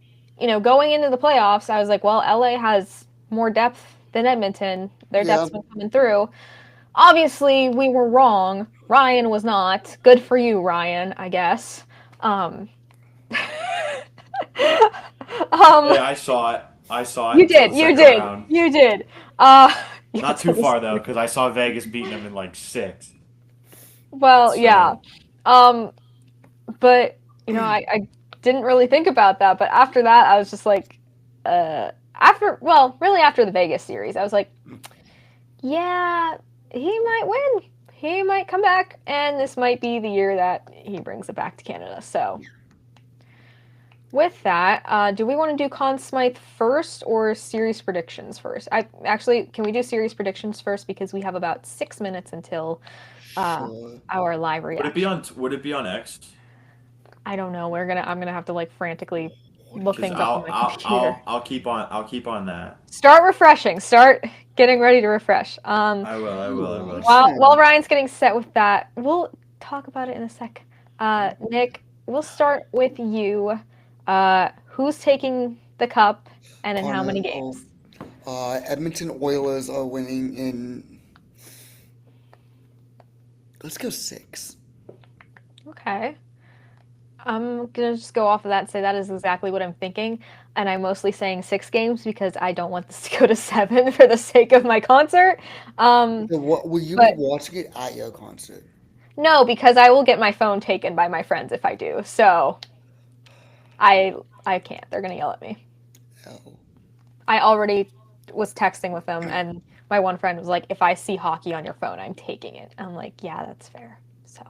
going into the playoffs, I was like, well, LA has more depth than Edmonton. Their Yeah. depth's been coming through. Obviously, we were wrong. Ryan was not. Good for you, Ryan, I guess. Um, Hey, um, I saw it. I saw it you until did, the you second did, round. you did. Yeah, Not too far though, because I saw Vegas beating them in like 6. well, yeah. So Um, but I didn't really think about that. But after that, I was just like, really after the Vegas series, I was like, yeah, he might win. He might come back, and this might be the year that he brings it back to Canada. So with that, do we want to do Conn Smythe first or series predictions first? Can we do series predictions first because we have about 6 minutes until Sure. our live reaction. Would it be on X? I don't know. I'm gonna have to like frantically look Because things up on my computer. I'll keep on that. Start refreshing. Start getting ready to refresh. I will. While Ryan's getting set with that, we'll talk about it in a sec. Nick, we'll start with you. Who's taking the cup and in how many games? Edmonton Oilers are winning in. Let's go 6. Okay. I'm gonna just go off of that and say that is exactly what I'm thinking. And I'm mostly saying 6 games because I don't want this to go to 7 for the sake of my concert. So what will you But be watching it at your concert? no, because I will get my phone taken by my friends if I do. So I can't. They're gonna yell at me. Oh. I already was texting with them, and my one friend was like, "If I see hockey on your phone, I'm taking it." I'm like, "Yeah, that's fair." So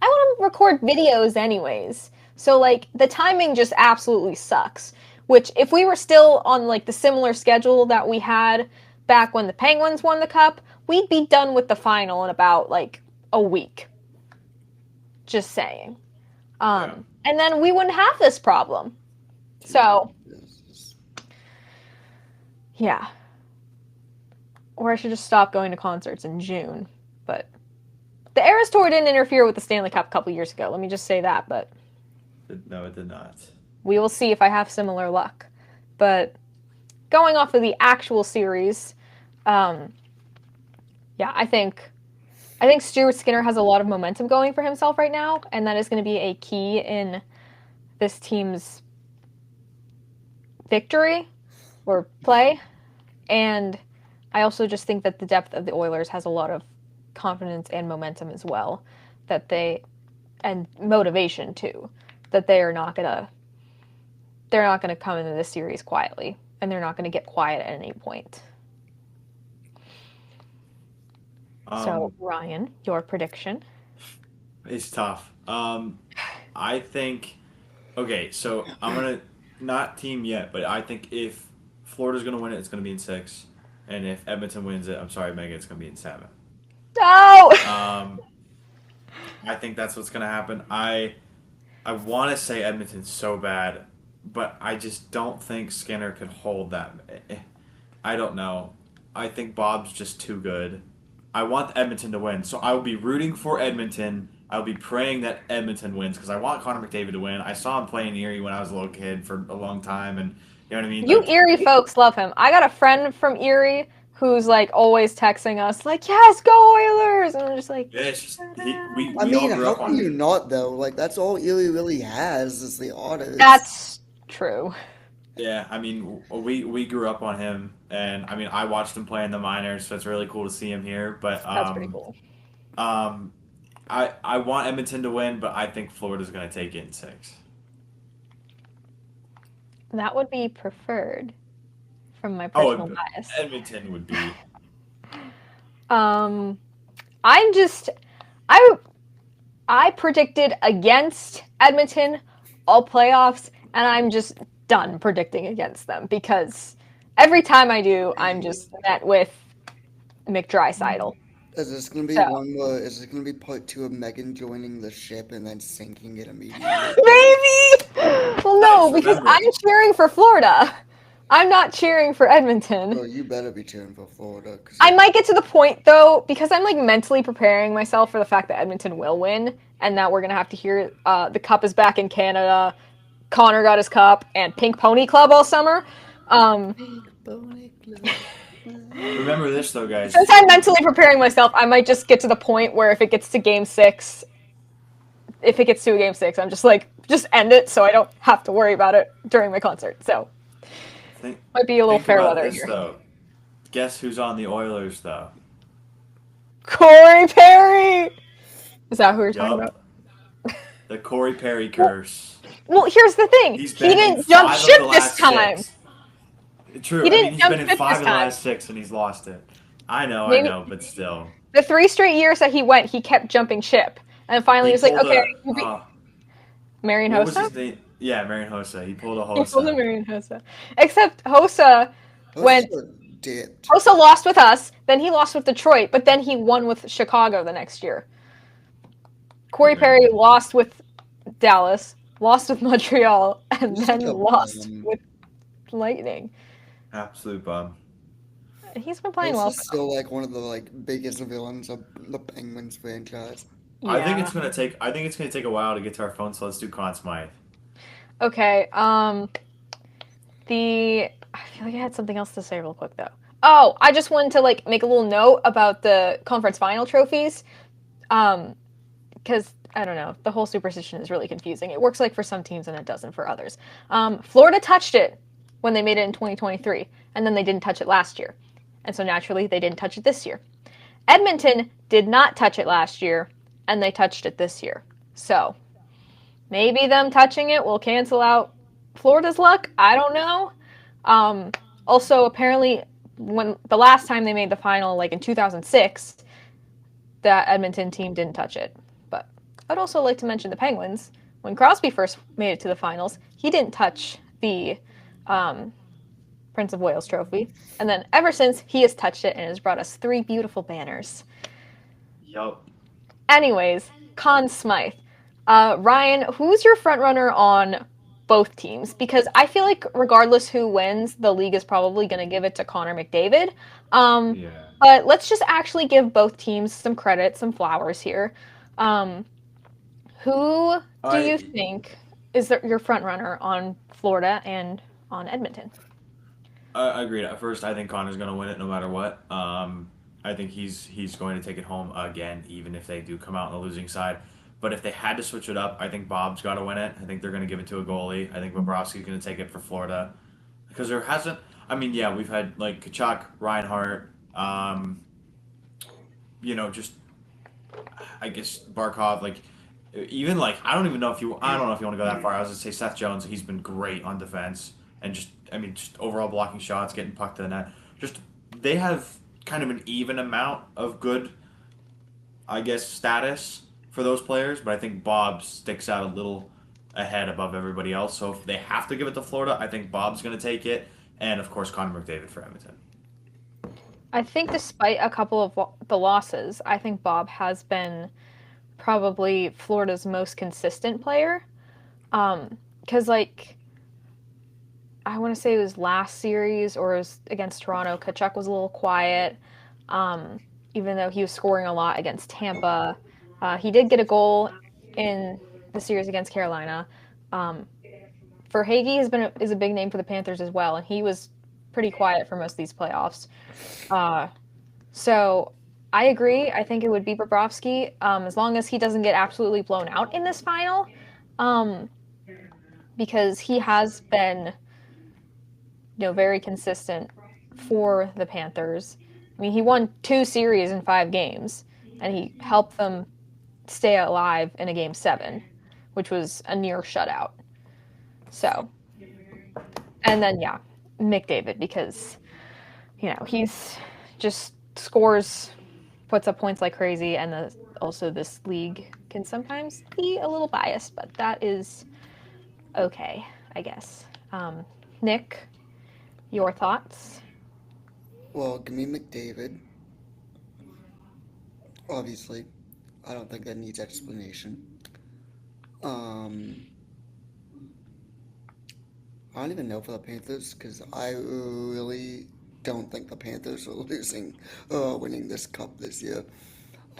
I want to record videos anyways. So like the timing just absolutely sucks. Which if we were still on like the similar schedule that we had back when the Penguins won the cup, we'd be done with the final in about like a week. Just saying. And then we wouldn't have this problem. So, yeah. Or I should just stop going to concerts in June. But the Eras Tour didn't interfere with the Stanley Cup a couple years ago. Let me just say that. But No, it did not. we will see if I have similar luck. But going off of the actual series, yeah, I think Stuart Skinner has a lot of momentum going for himself right now, and that is going to be a key in this team's victory or play. And I also just think that the depth of the Oilers has a lot of confidence and momentum as well, and motivation too, that they're not gonna come into this series quietly, and they're not gonna get quiet at any point. So Ryan, your prediction? It's tough. I think. Okay, so I'm gonna not team yet, but I think if Florida's gonna win it, it's gonna be in 6, and if Edmonton wins it, I'm sorry, Megan, it's gonna be in 7. No. I think that's what's gonna happen. I want to say Edmonton's so bad, but I just don't think Skinner could hold that. I don't know. I think Bob's just too good. I want Edmonton to win, so I will be rooting for Edmonton. I'll be praying that Edmonton wins because I want Connor McDavid to win. I saw him play in Erie when I was a little kid for a long time, and you know what I mean. You Erie folks love him. I got a friend from Erie who's like always texting us like, "Yes, go Oilers!" And I'm just like, yeah, it's just we I mean, all grew how up can on you him. not though? Like that's all Erie really has is the Otters. that's true. Yeah, I mean, we grew up on him, and I mean, I watched him play in the minors, so it's really cool to see him here. But That's pretty cool. I want Edmonton to win, but I think Florida's going to take it in 6. That would be preferred from my personal bias. Edmonton would be. I'm just I predicted against Edmonton all playoffs, and I'm just done predicting against them because every time I do, I'm just met with McDrysaddle. Is this gonna be So. one where is this gonna be part 2 of Megan joining the ship and then sinking it immediately? Maybe. Well, no, because Remember. I'm cheering for Florida. I'm not cheering for Edmonton. Oh, you better be cheering for Florida. I might get to the point though, because I'm like mentally preparing myself for the fact that Edmonton will win, and that we're gonna have to hear the cup is back in Canada. Connor got his cup, and Pink Pony Club all summer. Remember this though, guys. Since I'm mentally preparing myself, I might just get to the point where if it gets to Game 6, I'm just like, just end it so I don't have to worry about it during my concert. So might be a little fair weather here. Though. Guess who's on the Oilers though? Corey Perry. Is that who you're talking about? The Corey Perry curse. Well, here's the thing. He didn't jump ship this time. 6. True. He didn't he's jump been in ship 5 this of the time. last 6 and he's lost it. I know, but still. The 3 straight years that he went, he kept jumping ship. And finally he was like, okay. Marian What was Hossa? his name? Yeah, Marian Hossa. He pulled a He pulled a Hossa. Marian Hossa. Except Hossa went. Hossa dipped. Hossa lost with us, then he lost with Detroit, but then he won with Chicago the next year. Corey Yeah. Perry lost with Dallas, lost with Montreal, and Just then a lost bum. with Lightning. Absolute bum. He's been playing well Hossa's for them. still like one of the biggest villains of the Penguins franchise. Yeah. I think it's gonna take a while to get to our phone, so let's do Conn Smythe. Okay. I feel like I had something else to say real quick though. Oh, I just wanted to make a little note about the conference final trophies. Because I don't know, the whole superstition is really confusing. It works for some teams and it doesn't for others. Florida touched it when they made it in 2023, and then they didn't touch it last year, and so naturally they didn't touch it this year. Edmonton did not touch it last year, and they touched it this year. So maybe them touching it will cancel out Florida's luck. I don't know. Um, Also, apparently, when the last time they made the final, in 2006, that Edmonton team didn't touch it. But I'd also like to mention the Penguins. When Crosby first made it to the finals, he didn't touch the um, Prince of Wales trophy. And then ever since, he has touched it and has brought us 3 beautiful banners. Yup. Anyways, Conn Smythe. Ryan, who's your front runner on both teams? Because I feel like regardless who wins, the league is probably going to give it to Connor McDavid. Um, Yeah. but let's just actually give both teams some credit, some flowers here. Um, who do you I think is your front runner on Florida and on Edmonton? I agreed. At first, I think Connor's gonna win it no matter what. I think he's going to take it home again, even if they do come out on the losing side. But if they had to switch it up, I think Bob's got to win it. I think they're going to give it to a goalie. I think Bobrovsky's going to take it for Florida because there hasn't. I mean, yeah, we've had Kachuk, Reinhardt, just I guess Barkov, even I don't even know if you I don't know if you want to go that far. I was gonna say Seth Jones. He's been great on defense and just overall blocking shots, getting puck to the net. Just they have kind of an even amount of good, I guess, status for those players. But I think Bob sticks out a little ahead above everybody else. So if they have to give it to Florida, I think Bob's gonna take it, and of course Connor McDavid for Edmonton. I think despite a couple of the losses, I think Bob has been probably Florida's most consistent player. Because I want to say it was last series or it was against Toronto. Kachuk was a little quiet, even though he was scoring a lot against Tampa. He did get a goal in the series against Carolina. Verhaeghe is a big name for the Panthers as well, and he was pretty quiet for most of these playoffs. So I agree. I think it would be Bobrovsky, as long as he doesn't get absolutely blown out in this final, um, because he has been very consistent for the Panthers. I mean, he won 2 series in 5 games, and he helped them stay alive in a game 7, which was a near shutout. So, and then yeah, McDavid, because he's just scores, puts up points like crazy, and also this league can sometimes be a little biased, but that is okay, I guess. Nick, your thoughts? Well, give me McDavid. Obviously, I don't think that needs explanation. Um, I don't even know for the Panthers because I really don't think the Panthers are winning this cup this year.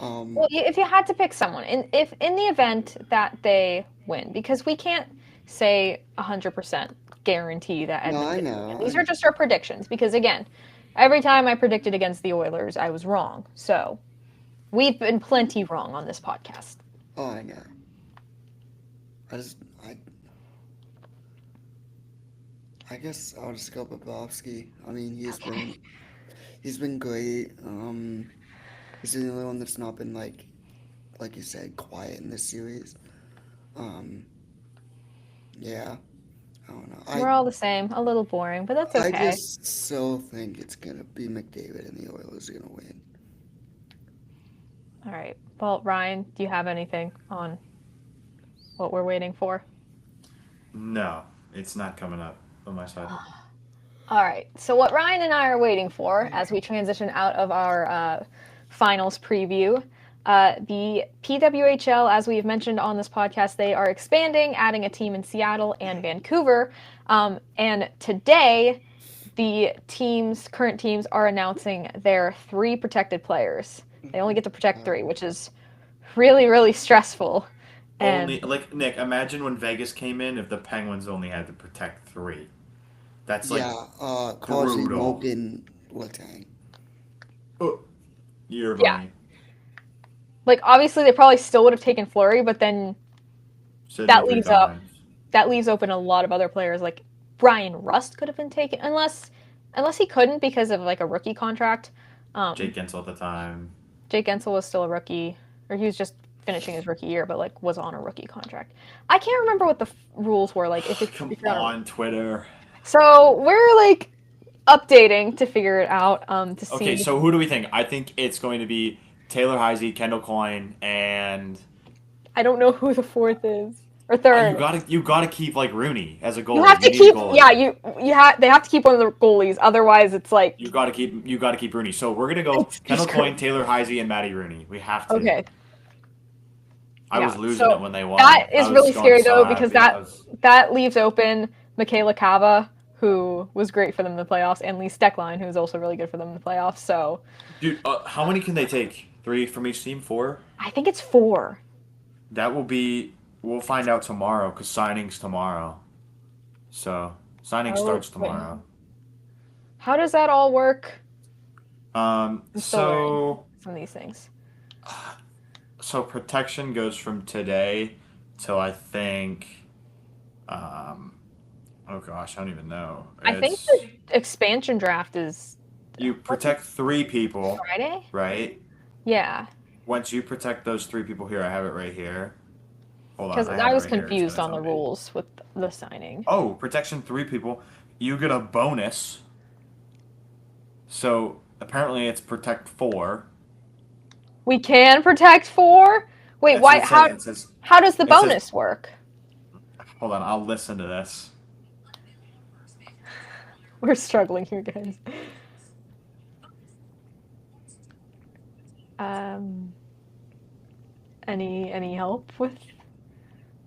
Well, Um, if you had to pick someone, if in the event that they win, because we can't say 100% guarantee that no, I Edmonton will win. know, I These are know. just our predictions. Because again, every time I predicted against the Oilers, I was wrong. So we've been plenty wrong on this podcast. Oh, I know. I just, I, I guess I'll just go Bobrovsky. I mean, Okay. he's been great. He's the only one that's not been like you said, quiet in this series. Um, yeah, I don't know. We're all the same, a little boring, but that's I okay. just so think it's gonna be McDavid and the Oilers are gonna win. All right. Well, Ryan, do you have anything on what we're waiting for? No, it's not coming up on my side. All right. So what Ryan and I are waiting for as we transition out of our finals preview, the PWHL, as we've mentioned on this podcast, they are expanding, adding a team in Seattle and Vancouver. And today, the current teams, are announcing their 3 protected players. They only get to protect 3, which is really, really stressful. And Only like Nick, imagine when Vegas came in if the Penguins only had to protect 3. That's like Yeah, Carson brutal. Moken Letang. Oh, you're yeah, funny. like obviously they probably still would have taken Fleury, but then Sydney that three leaves up times. that leaves open a lot of other players. Like Brian Rust could have been taken, unless he couldn't because of like a rookie contract. Jake Gensel at the time. Jake Gensel was still a rookie, or he was just finishing his rookie year, but like was on a rookie contract. I can't remember what the rules were. Like Come if you're on, Twitter. so we're like updating to figure it out. To Okay, see. so who do we think? I think it's going to be Taylor Heisey, Kendall Coyne, and I don't know who the 4th is or you 3rd. gotta keep like Rooney as a You goalie. have You to need a keep, yeah. goalie. They have to keep one of the goalies. Otherwise, it's like You gotta keep Rooney. So we're gonna go it's Kendall just Coyne, Taylor Heisey, and Matty Rooney. We have to. okay. I Yeah. was losing it So when they won. that I is was really going scary so though because happy. I was that leaves open Michaela Cava, who was great for them in the playoffs, and Lee Steckline, who was also really good for them in the playoffs. So dude. How many can they take? 3 from each team? 4? I think it's 4. That will be. We'll find out tomorrow because signing's tomorrow. So signing Oh, starts wait. tomorrow. How does that all work? I'm still learning So some of these things. protection goes from today till I think. Um, oh gosh, I don't even know. I think It's the expansion draft is you what's it, protect 3 people, Friday? right? Yeah, Once you protect those 3 people here, I have it right here. Hold on, because I I have it was right here. It's confused gonna on tell the me. rules with the signing. Oh, protection 3 people. You get a bonus. So apparently it's protect 4. We can protect 4. Wait, That's what why? it says. It says How does the it says. bonus work? Hold on, I'll listen to this. We're struggling here, guys. Um, any help with?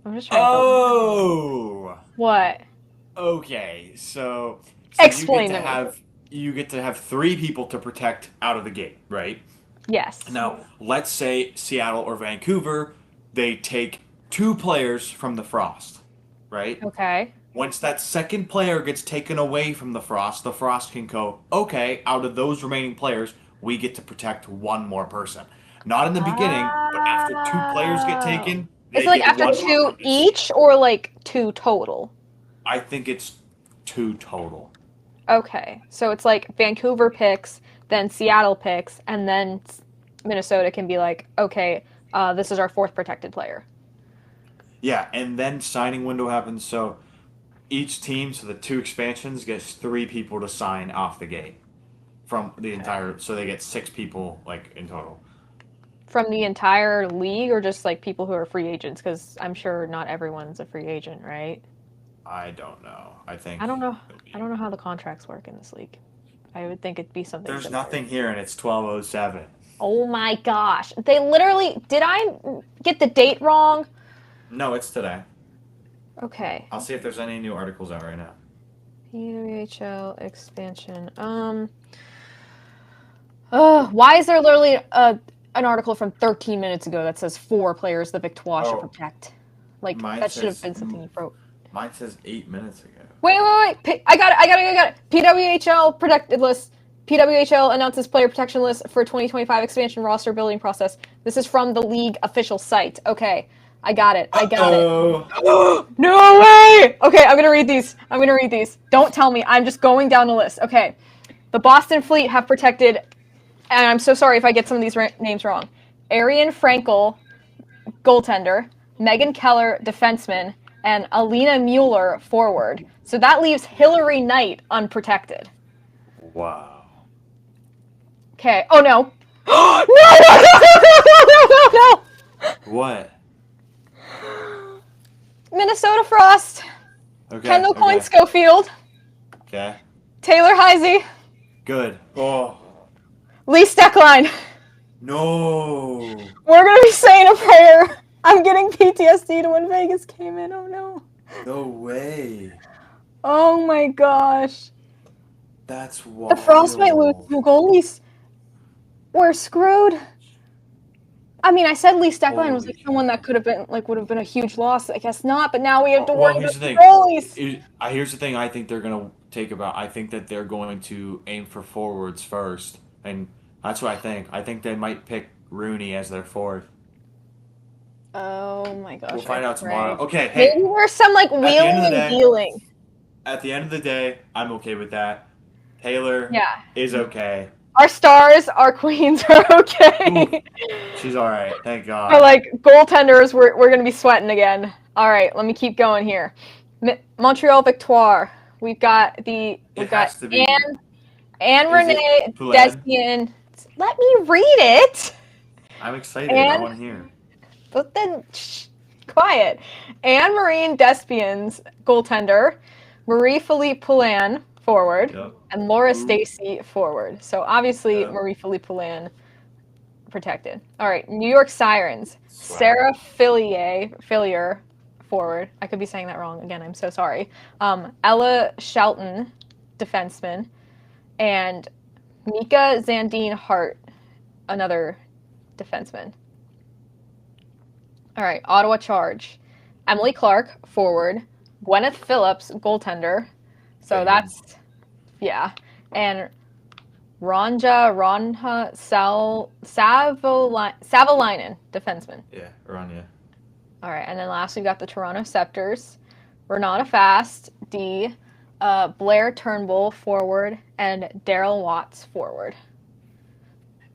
I'm just trying to fill. Oh, What? okay. So Explain to me. you get to have 3 people to protect out of the gate, right? Yes. Now, let's say Seattle or Vancouver, they take 2 players from the Frost, right? Okay. Once that second player gets taken away from the Frost can go, okay, out of those remaining players, we get to protect one more person. Not in the beginning, but after 2 players get Oh. taken, Is they it like get after one more 2 bonus. each or like 2 total? I think it's 2 total. Okay. So it's like Vancouver picks, then Seattle picks, and then Minnesota can be like, okay, this is our 4th protected player. Yeah, and then signing window happens. So each team, so the 2 expansions, gets 3 people to sign off the gate from the Okay. entire. So they get 6 people like in total. From the entire league or just like people who are free agents? Because I'm sure not everyone's a free agent, right? I don't know. I I think don't know. it'll I be. don't know how the contracts work in this league. I would think it'd be something There's similar. nothing here, and it's 12:07. Oh my gosh. They literally, did I get the date wrong? No, it's today. Okay. I'll see if there's any new articles out right now. PWHL expansion. Why is there literally an article from 13 minutes ago that says 4 players the Victoire should Oh, protect? Like, mine that should have says been something you wrote. mine says 8 minutes ago. Wait. I got it. PWHL protected list. PWHL announces player protection list for 2025 expansion roster building process. This is from the league official site. Okay. I got it. Uh-oh. No way! Okay, I'm gonna read these. Don't tell me. I'm just going down the list. Okay. The Boston Fleet have protected, and I'm so sorry if I get some of these names wrong. Arian Frankel, goaltender. Megan Keller, defenseman. And Alina Mueller, forward. So that leaves Hillary Knight unprotected. Wow. Okay. Oh no. No! What? Minnesota Frost. Okay. Kendall Coyne Okay. Schofield, Okay. Taylor Heisey, Good. Oh. Lee Steckline. No. We're gonna be saying a prayer. I'm getting PTSD to when Vegas came in. Oh no. No way. Oh my gosh. That's The Frost might lose wild. 2 goalies. We're screwed. I mean, I said Lee Steckline was Holy like someone cow. that could have been like would have been a huge loss. I guess not, but now we have to Well, worry here's about the the thing. goalies. Here's the thing. I think they're gonna take about. I think that they're going to aim for forwards first, and that's what I think. I think they might pick Rooney as their fourth. Oh my We'll gosh, I find out tomorrow. pray. Okay. Maybe Hey, there's some like at the end wheeling of the and day, dealing. I'm okay with that. Taylor Yeah. is okay. Our stars, our queens are Ooh, okay. she's all right. Thank But God. like goaltenders, we're gonna be sweating again. All right, let me keep going here. Montreal Victoire. It We've got has to be. Anne Is it Renee Poulin? Despian. Let me read it. I'm excited. I Anne, want to hear. but then quiet. Anne Marine Despian's goaltender, Marie Philippe Poulin forward, Yep. and Laura Ooh. Stacy forward. So obviously Yep. Marie Philippe Poulin protected. All right, New York Sirens. Swag. Sarah Fillier, forward. I could be saying that wrong again. I'm so sorry. Ella Shelton, defenseman, and Mika Zandine Hart, another defenseman. All right, Ottawa Charge. Emily Clark, forward. Gwyneth Phillips, goaltender. So Figured. that's, yeah. And Ronja Savolainen, defenseman. Yeah, Rania. All right, and then last we got the Toronto Scepters. Renata Fast, D. Blair Turnbull, forward. And Daryl Watts, forward.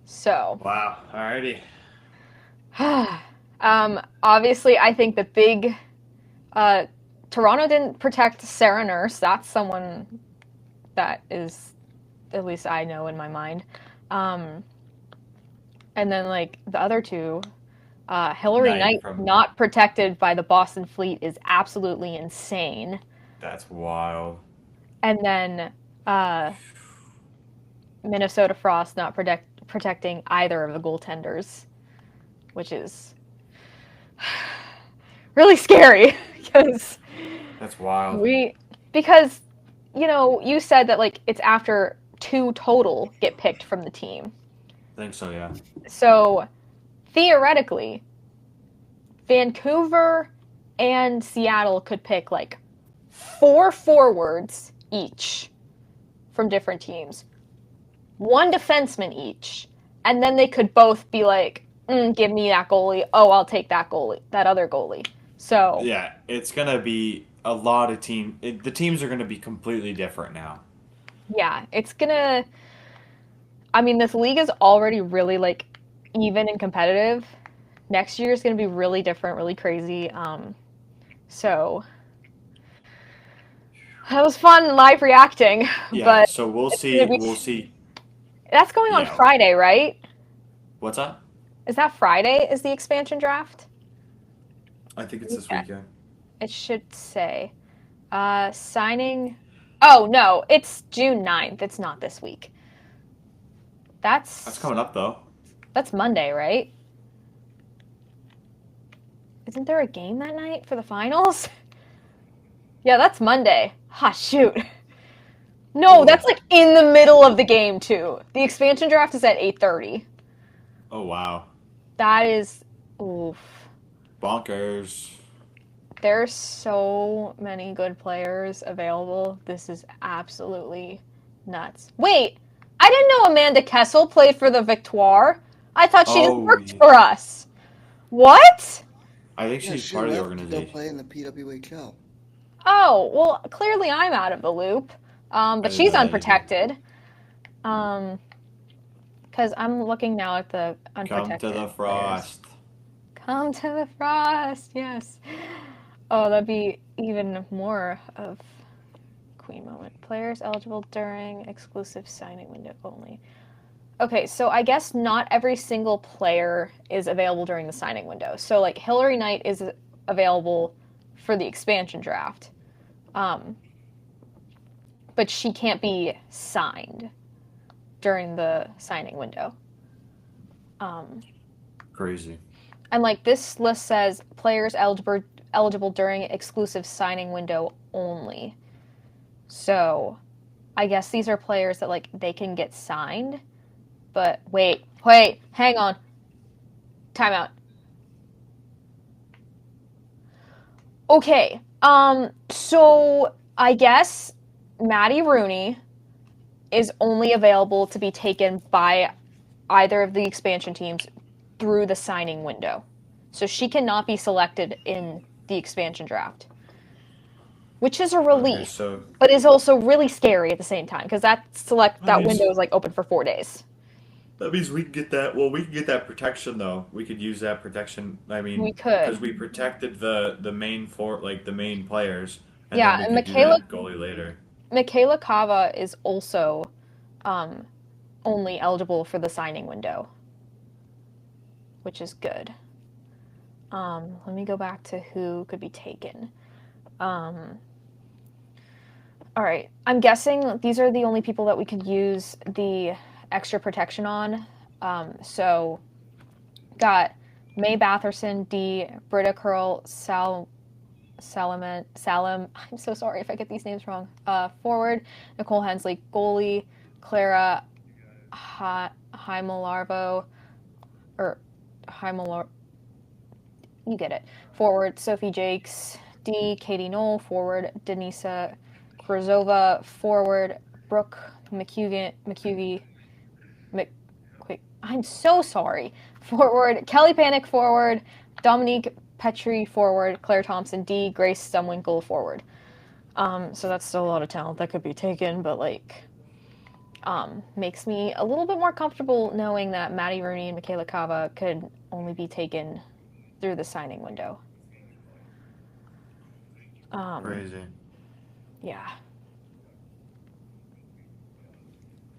So, Wow. Alrighty. obviously, I think the big Toronto didn't protect Sarah Nurse. That's someone that is, at least I know in my mind. And then, like, the other two, Hillary Knight not protected by the Boston Fleet is absolutely insane. That's wild. And then Minnesota Frost not protecting either of the goaltenders, which is really scary because That's wild. because you said that like it's after 2 total get picked from the team. I think so, yeah. So theoretically, Vancouver and Seattle could pick like 4 forwards each from different teams, 1 defenseman each, and then they could both be like, give me that goalie. Oh, I'll take that goalie, that other goalie. So Yeah, it's gonna be a lot of the teams are gonna be completely different now. yeah, it's gonna. I mean, this league is already really like even and competitive. Next year is gonna be really different, really crazy. So that was fun live reacting, Yeah, but so we'll it's gonna see. be. We'll see. That's going on Yeah. Friday, right? What's up? Is that Friday? Is the expansion draft? I think it's this Okay. weekend. It should say. Signing. Oh, no. It's June 9th. It's not this week. That's coming up though. That's Monday, right? Isn't there a game that night for the finals? Yeah, that's Monday. Ha, shoot. No, Ooh. that's like in the middle of the game, too. The expansion draft is at 8:30. Oh wow. That is. Oof. Bonkers. There's so many good players available. This is absolutely nuts. Wait, I didn't know Amanda Kessel played for the Victoire. I thought she just worked for us. What? I think Yeah, she's she part of the left to go organization. play in the PWHL. Oh, well, clearly I'm out of the loop. But I she's didn't know that either. unprotected. Because I'm looking now at the unprotected Come to the players. Frost. Come to the Frost, yes. Oh, that'd be even more of Queen moment. Players eligible during exclusive signing window only. Okay, so I guess not every single player is available during the signing window. So, like, Hillary Knight is available for the expansion draft. But she can't be signed during the signing window. Crazy. And like this list says, players eligible during exclusive signing window only. So, I guess these are players that like they can get signed. But wait, hang on. Timeout. Okay. So I guess Maddie Rooney is only available to be taken by either of the expansion teams through the signing window. So she cannot be selected in the expansion draft. Which is a relief, but is also really scary at the same time because that window is like open for 4 days. That means we can get that. Well, we can get that protection though. We could use that protection. I mean, We because could. we protected the main the main players, and Yeah, then we and could do that goalie later. Michaela Cava is also only eligible for the signing window, which is good. Let me go back to who could be taken. All right, I'm guessing these are the only people that we could use the extra protection on. So, got May Batherson, D, Britta Curl, Salam. I'm so sorry if I get these names wrong. Forward, Nicole Hensley, goalie, Clara Heimelarvo, or Heimelar. You get it. Forward, Sophie Jakes. D, Katie Knoll. Forward, Denisa Grozova. Forward, Brooke McCuvey. Wait, I'm so sorry. Forward, Kelly Panic. Forward, Dominique Petrie. Forward, Claire Thompson. D, Grace Stumwinkle. Forward. So that's still a lot of talent that could be taken, but like, makes me a little bit more comfortable knowing that Maddie Rooney and Michaela Cava could only be taken through the signing window. Crazy. Yeah.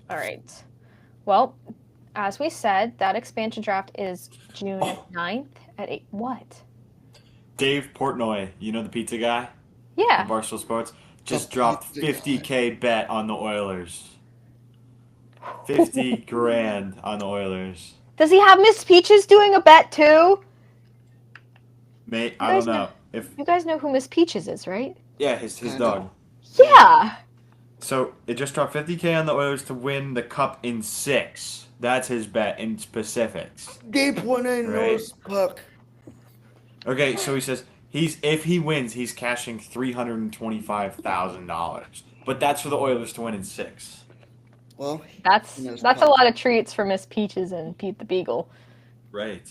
All right. Well, as we said, that expansion draft is June 9th at 8. What? Dave Portnoy, you know the pizza guy? Yeah. From Barstool Sports, just dropped $50K bet on the Oilers. 50 grand on the Oilers. Does he have Miss Peaches doing a bet too? Mate, I don't know. You guys know who Miss Peaches is, right? Yeah, his dog. Yeah. So it just dropped 50K on the Oilers to win the cup in 6. That's his bet in specifics. Dave Portnoy knows puck. Okay, so he says if he wins, he's cashing $325,000. But that's for the Oilers to win in 6. Well, that's a lot of treats for Miss Peaches and Pete the Beagle. Right.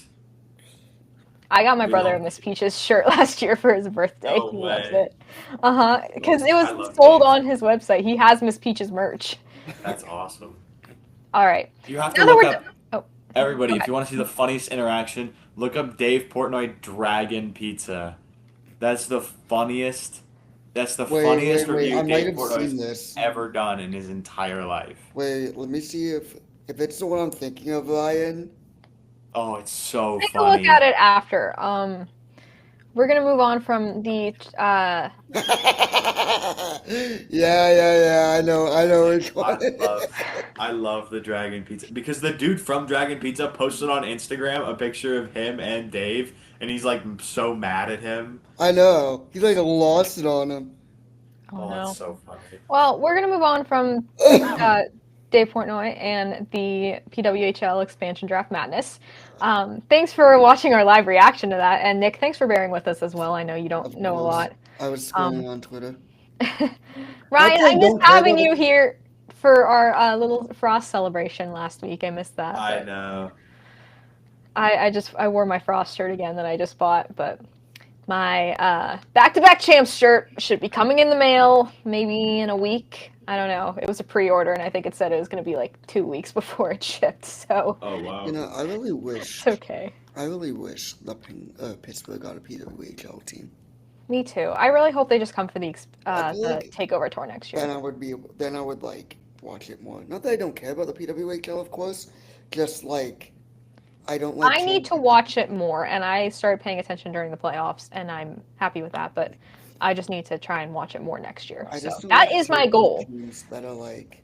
I got my brother a Miss Peaches shirt last year for his birthday. No he way. loves it. Because it was sold on his website. He has Miss Peaches merch. That's awesome. All right. You have to look up. Everybody, if you want to see the funniest interaction, look up Dave Portnoy Dragon Pizza. That's the funniest. That's the funniest review Dave Portnoy's ever done in his entire life. Wait, let me see if it's the one I'm thinking of, Ryan. Oh, it's so Take funny. a look at it after. We're gonna move on from the. Yeah. I know which one. I love the Dragon Pizza because the dude from Dragon Pizza posted on Instagram a picture of him and Dave, and he's like so mad at him. I know. He's like lost it on him. Oh, that's so funny. Well, we're gonna move on from Dave Portnoy and the PWHL expansion draft madness. Thanks for watching our live reaction to that, and Nick, thanks for bearing with us as well. I know you don't know a lot. I was scrolling on Twitter. Ryan, I missed having you here for our little Frost celebration last week. I missed that. I know. I wore my Frost shirt again that I just bought, but my back-to-back champs shirt should be coming in the mail maybe in a week. I don't know. It was a pre-order, and I think it said it was going to be like 2 weeks before it shipped. So. Oh wow. You know, I really wish. It's okay. I really wish Pittsburgh got a PWHL team. Me too. I really hope they just come for the takeover tour next year. Then I would like watch it more. Not that I don't care about the PWHL, of course. Just like I don't like. I need to watch it more, and I started paying attention during the playoffs, and I'm happy with that. But I just need to try and watch it more next year. I So just don't that like is my certain goal. teams that are like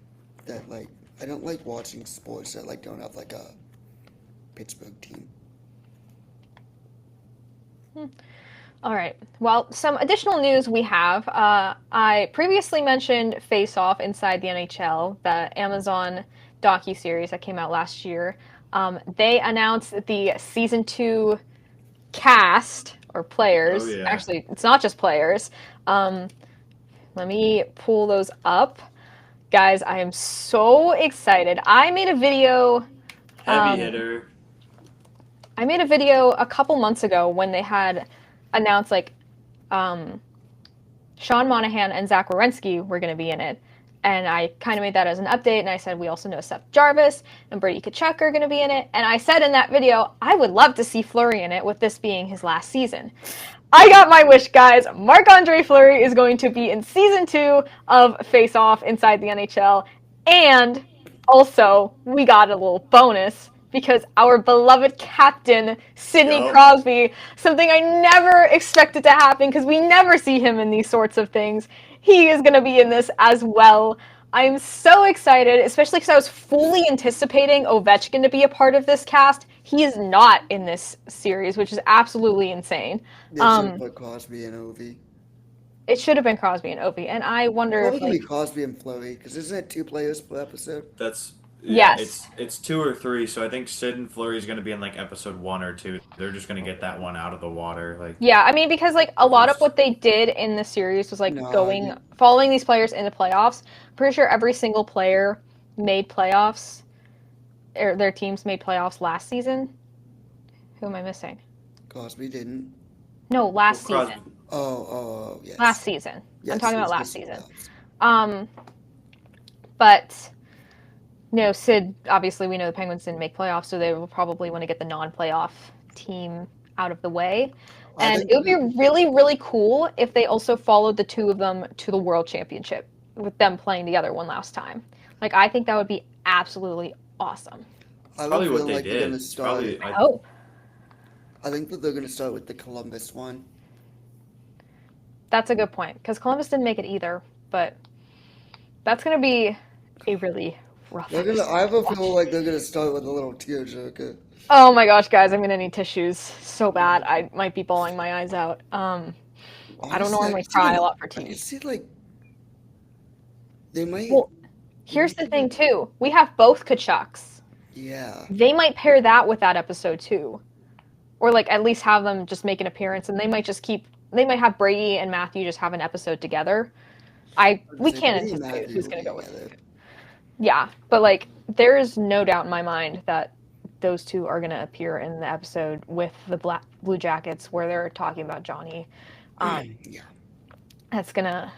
I don't like watching sports that like don't have like a Pittsburgh team. All right. Well, some additional news we have. I previously mentioned Faceoff inside the NHL, the Amazon docu-series that came out last year. They announced the season 2 cast or Oh players. yeah. Actually, it's not just players. Um, Let me pull those up. Guys, I am so excited. I made a video. Heavy Um, hitter. I made a video a couple months ago when they had announced um, Sean Monahan and Zach Werenski were going to be in it. And I kind of made that as an update, and I said we also know Seth Jarvis and Brady Tkachuk are going to be in it. And I said in that video, I would love to see Fleury in it, with this being his last season. I got my wish, guys. Marc-Andre Fleury is going to be in season 2 of Face Off inside the NHL. And also, we got a little bonus because our beloved captain, Sidney Yup. Crosby, something I never expected to happen because we never see him in these sorts of things. He is going to be in this as well. I'm so excited, especially because I was fully anticipating Ovechkin to be a part of this cast. He is not in this series, which is absolutely insane. They should have put Crosby and Ovi. It should have been Crosby and Ovi, and I wonder Probably if, gonna be like, Crosby and Flurry because isn't it 2 players per episode? That's yeah. yes. It's 2 or 3. So I think Sid and Flurry is going to be in like episode 1 or 2. They're just going to get that one out of the water. Like Yeah, I mean, because like a the lot of first. what they did in the series was like No, following these players into playoffs. Pretty sure every single player made playoffs, or their teams made playoffs last season. Who am I missing? Crosby didn't. No, Well, last season. Crosby. Oh, Last yes. season. I'm Yes, talking about he's last missing season. playoffs. Um, but no, Sid. Obviously, we know the Penguins didn't make playoffs, so they will probably want to get the non-playoff team out of the way. I And think it would be really, really cool if they also followed the two of them to the World Championship with them playing together one last time. Like, I think that would be absolutely awesome. It's I have a probably what feeling they like they're did. gonna It's start. probably I hope. I think that they're gonna start with the Columbus one. That's a good point, because Columbus didn't make it either, but that's going to be a really rough They're gonna. episode I have to a watch. feeling like they're gonna start with a little tearjerker. Oh my gosh, guys, I'm gonna need tissues so bad. I might be bawling my eyes out. I don't Honestly, I normally can see cry a like lot for I can TV. see like they might. Well, here's the thing too. We have both Kachucks. Yeah. They might pair that with that episode too. Or like at least have them just make an appearance, and they might have Brady and Matthew just have an episode together. We Say can't Brady and anticipate Matthew who's will gonna be go with together. who. Yeah, but like there is no doubt in my mind that those two are gonna appear in the episode with the Blue Jackets where they're talking about Johnny. Yeah. That's gonna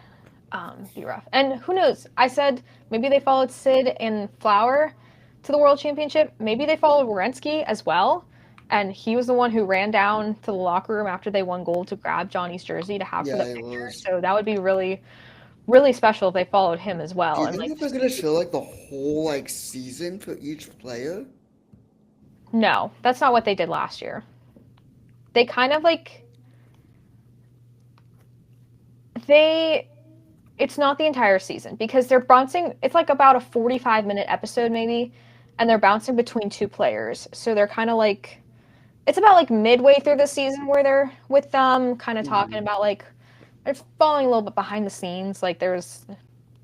be rough. And who knows? I said maybe they followed Sid and Flower to the World Championship. Maybe they followed Werenski as well. And he was the one who ran down to the locker room after they won gold to grab Johnny's jersey to have for Yeah, the it picture. was. So that would be really, really special if they followed him as Do well. you And think like, that they're gonna show like the whole like season for each player? no, that's not what they did last year. They kind of like they it's not the entire season because they're bouncing. It's like about a 45-minute episode maybe, and they're bouncing between two players. So they're kind of like it's about like midway through the season where they're with them, kind of talking about like they're falling a little bit behind the scenes. Like there's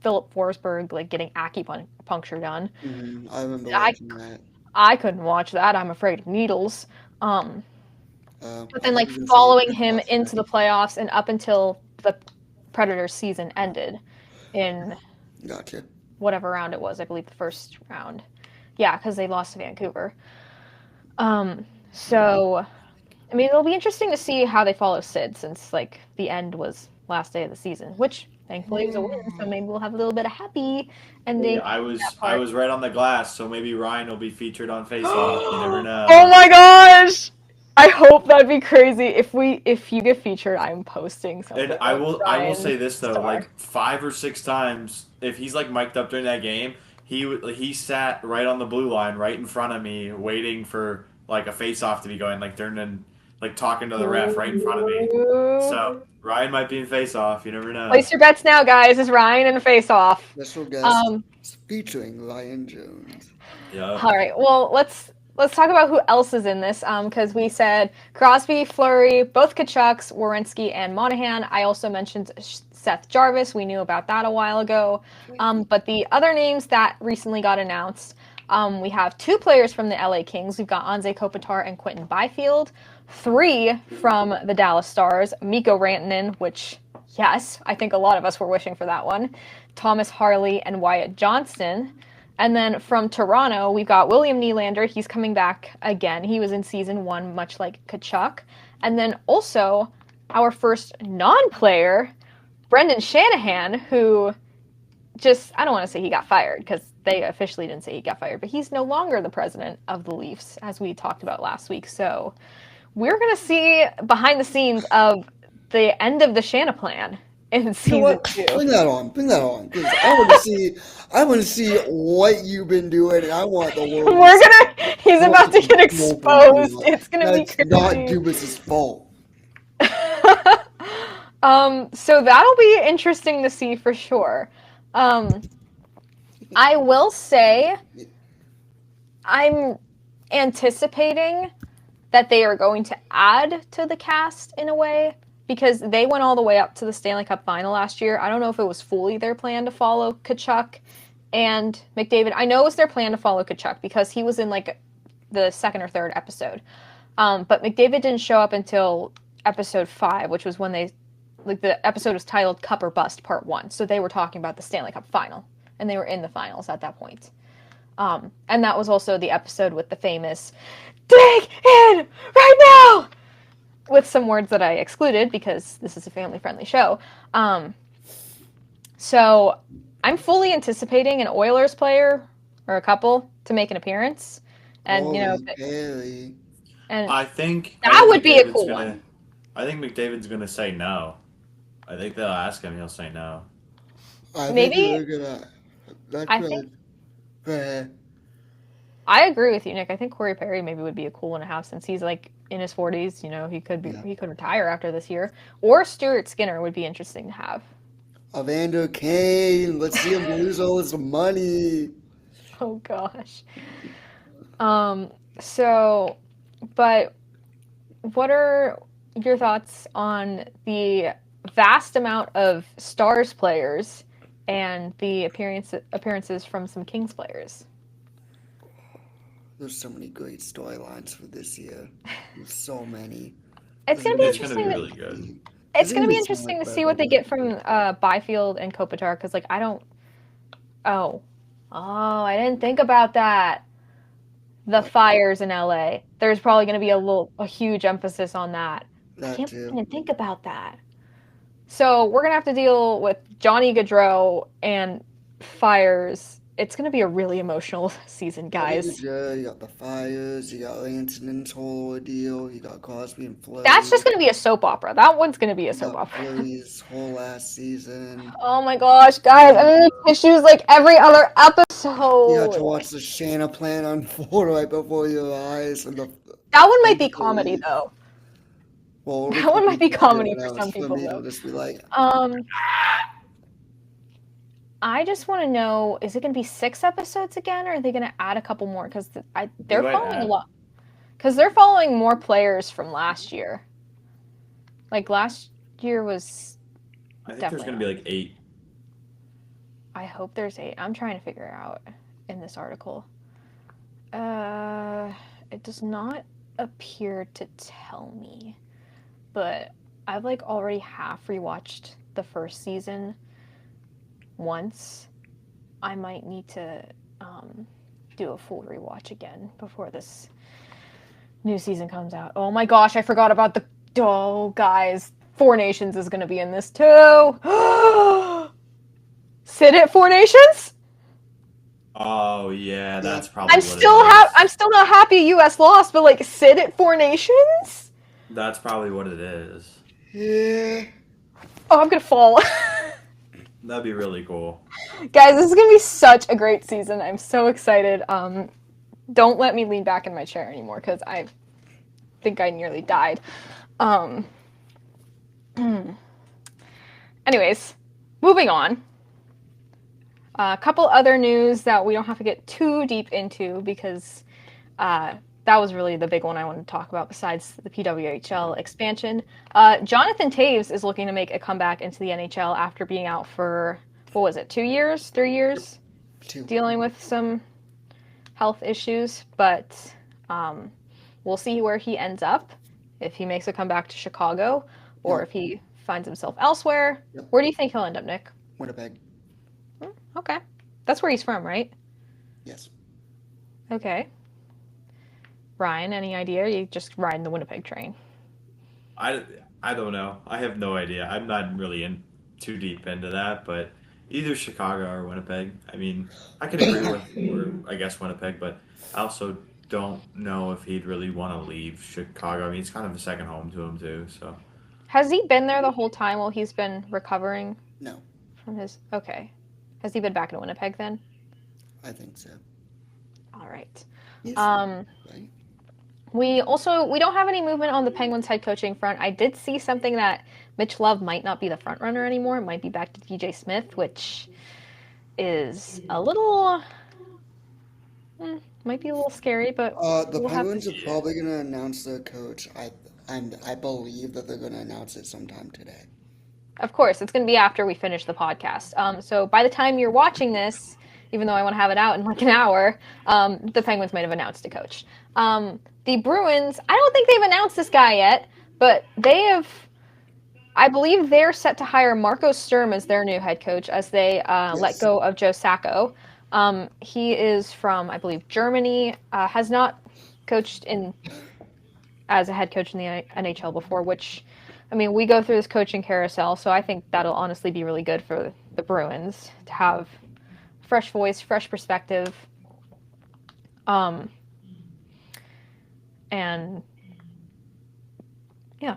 Philip Forsberg like getting acupuncture done. I remember I watching that. I couldn't watch that. I'm afraid of needles. Um, but I then thought like you were gonna say you following couldn't him watch into that. the playoffs and up until the Predators season ended in Gotcha. whatever round it was. I believe the first round. Yeah, because they lost to Vancouver. So, I mean, it'll be interesting to see how they follow Sid since like the end was last day of the season, which thankfully was a win. So maybe we'll have a little bit of happy Hey, ending I in that was I part. was right on the glass, so maybe Ryan will be featured on Face Off. You never Oh know. my gosh! I hope that'd be crazy. If you get featured, I'm posting And something I with will Ryan say this though, Star. like 5 or 6 times, if he's like mic'd up during that game, he sat right on the blue line, right in front of me, waiting for like a face off to be going. Like during like talking to the ref right in front of me. So Ryan might be in face-off. You never know. Place your bets now, guys. Is Ryan in a face-off? Special guest featuring Ryan Jones. Yeah. All right. Well, let's talk about who else is in this. Because we said Crosby, Fleury, both Kachucks, Werenski, and Monahan. I also mentioned Seth Jarvis. We knew about that a while ago. But the other names that recently got announced, we have 2 players from the LA Kings. We've got Anze Kopitar and Quentin Byfield. 3 from the Dallas Stars, Mikko Rantanen, which, yes, I think a lot of us were wishing for that one, Thomas Harley, and Wyatt Johnston. And then from Toronto, we've got William Nylander. He's coming back again. He was in season 1, much like Tkachuk. And then also our first non-player, Brendan Shanahan, who just, I don't want to say he got fired because they officially didn't say he got fired, but he's no longer the president of the Leafs, as we talked about last week. So we're going to see behind the scenes of the end of the Shana plan in season 2. Bring that on, because I want to see what you've been doing, and I want the world. He's about to get exposed. It's gonna be crazy. That's not Dubas's fault. So that'll be interesting to see for sure. I will say, I'm anticipating that they are going to add to the cast in a way, because they went all the way up to the Stanley Cup Final last year. I don't know if it was fully their plan to follow Tkachuk and McDavid. I know it was their plan to follow Tkachuk because he was in like the 2nd or 3rd episode. But McDavid didn't show up until episode 5, which was when the episode was titled Cup or Bust Part 1. So they were talking about the Stanley Cup Final, and they were in the finals at that point. And that was also the episode with the famous "dig in right now," with some words that I excluded because this is a family-friendly show. So I'm fully anticipating an Oilers player or a couple to make an appearance, and Bailey. and I think that would be a cool one. I think McDavid's gonna say no. I think they'll ask him. He'll say no. I agree with you, Nick. I think Corey Perry maybe would be a cool one to have since he's like in his 40s. He could retire after this year. Or Stuart Skinner would be interesting to have. Evander Kane. Let's see him lose all his money. Oh gosh. But what are your thoughts on the vast amount of Stars players and the appearances from some Kings players? There's so many great storylines for this year. There's so many. It's going to be interesting. It's going to be really good. It's going to be interesting to see what they get from Byfield and Kopitar, because I don't. Oh, I didn't think about that. The fires in LA. There's probably going to be a huge emphasis on that. I can't even think about that. So we're going to have to deal with Johnny Gaudreau and fires. It's going to be a really emotional season, guys. You got the fires, you got Lanton's whole ordeal, you got Crosby and Fleury. That's just going to be a soap opera. That one's going to be a soap opera. Fleury's whole last season. Oh my gosh, guys. I'm going to tissues like every other episode. You have to watch the Shana plan unfold right before your eyes. That one might be comedy, though. Well, that one might be comedy for some people, though. It'll just be like... I just want to know, is it going to be 6 episodes again, or are they going to add a couple more? Because they're following a lot. Because they're following more players from last year. Like, last year was I think there's going to be like 8. I hope there's 8. I'm trying to figure it out in this article. It does not appear to tell me. But I've, like, already half rewatched the first season once. I might need to do a full rewatch again before this new season comes out. Oh my gosh, I forgot about guys, 4 Nations is going to be in this too. Sid at 4 Nations? Oh yeah, that's probably. I'm still not happy US lost, but like Sid at 4 Nations? That's probably what it is. Yeah. Oh, I'm gonna fall. That'd be really cool. Guys, this is going to be such a great season. I'm so excited. Don't let me lean back in my chair anymore, because think I nearly died. Anyways, moving on. A couple other news that we don't have to get too deep into because that was really the big one I wanted to talk about besides the PWHL expansion. Jonathan Taves is looking to make a comeback into the NHL after being out for, 2 years, 3 years? 2. Dealing with some health issues, but we'll see where he ends up, if he makes a comeback to Chicago or if he finds himself elsewhere. Yep. Where do you think he'll end up, Nick? Winnipeg. Okay. That's where he's from, right? Yes. Okay. Ryan, any idea? You just riding the Winnipeg train. I don't know. I have no idea. I'm not really in too deep into that, but either Chicago or Winnipeg. I mean, I could agree with, or I guess Winnipeg, but I also don't know if he'd really want to leave Chicago. I mean, it's kind of a second home to him too. So Has he been there the whole time while he's been recovering No, from his... Okay. Has he been back in Winnipeg then? I think so. All right. Yes. Right? We don't have any movement on the Penguins head coaching front. I did see something that Mitch Love might not be the front runner anymore. It might be back to DJ Smith, which is a little... might be a little scary, but The we'll have to... Penguins are probably going to announce their coach. I believe that they're going to announce it sometime today. Of course, it's going to be after we finish the podcast. So by the time you're watching this, even though I want to have it out in like an hour, the Penguins might have announced a coach. The Bruins, I don't think they've announced this guy yet, but they have... I believe they're set to hire Marco Sturm as their new head coach as they let go of Joe Sacco. He is from, I believe, Germany, has not coached as a head coach in the NHL before, which, I mean, we go through this coaching carousel, so I think that'll honestly be really good for the Bruins to have fresh voice, fresh perspective. And yeah.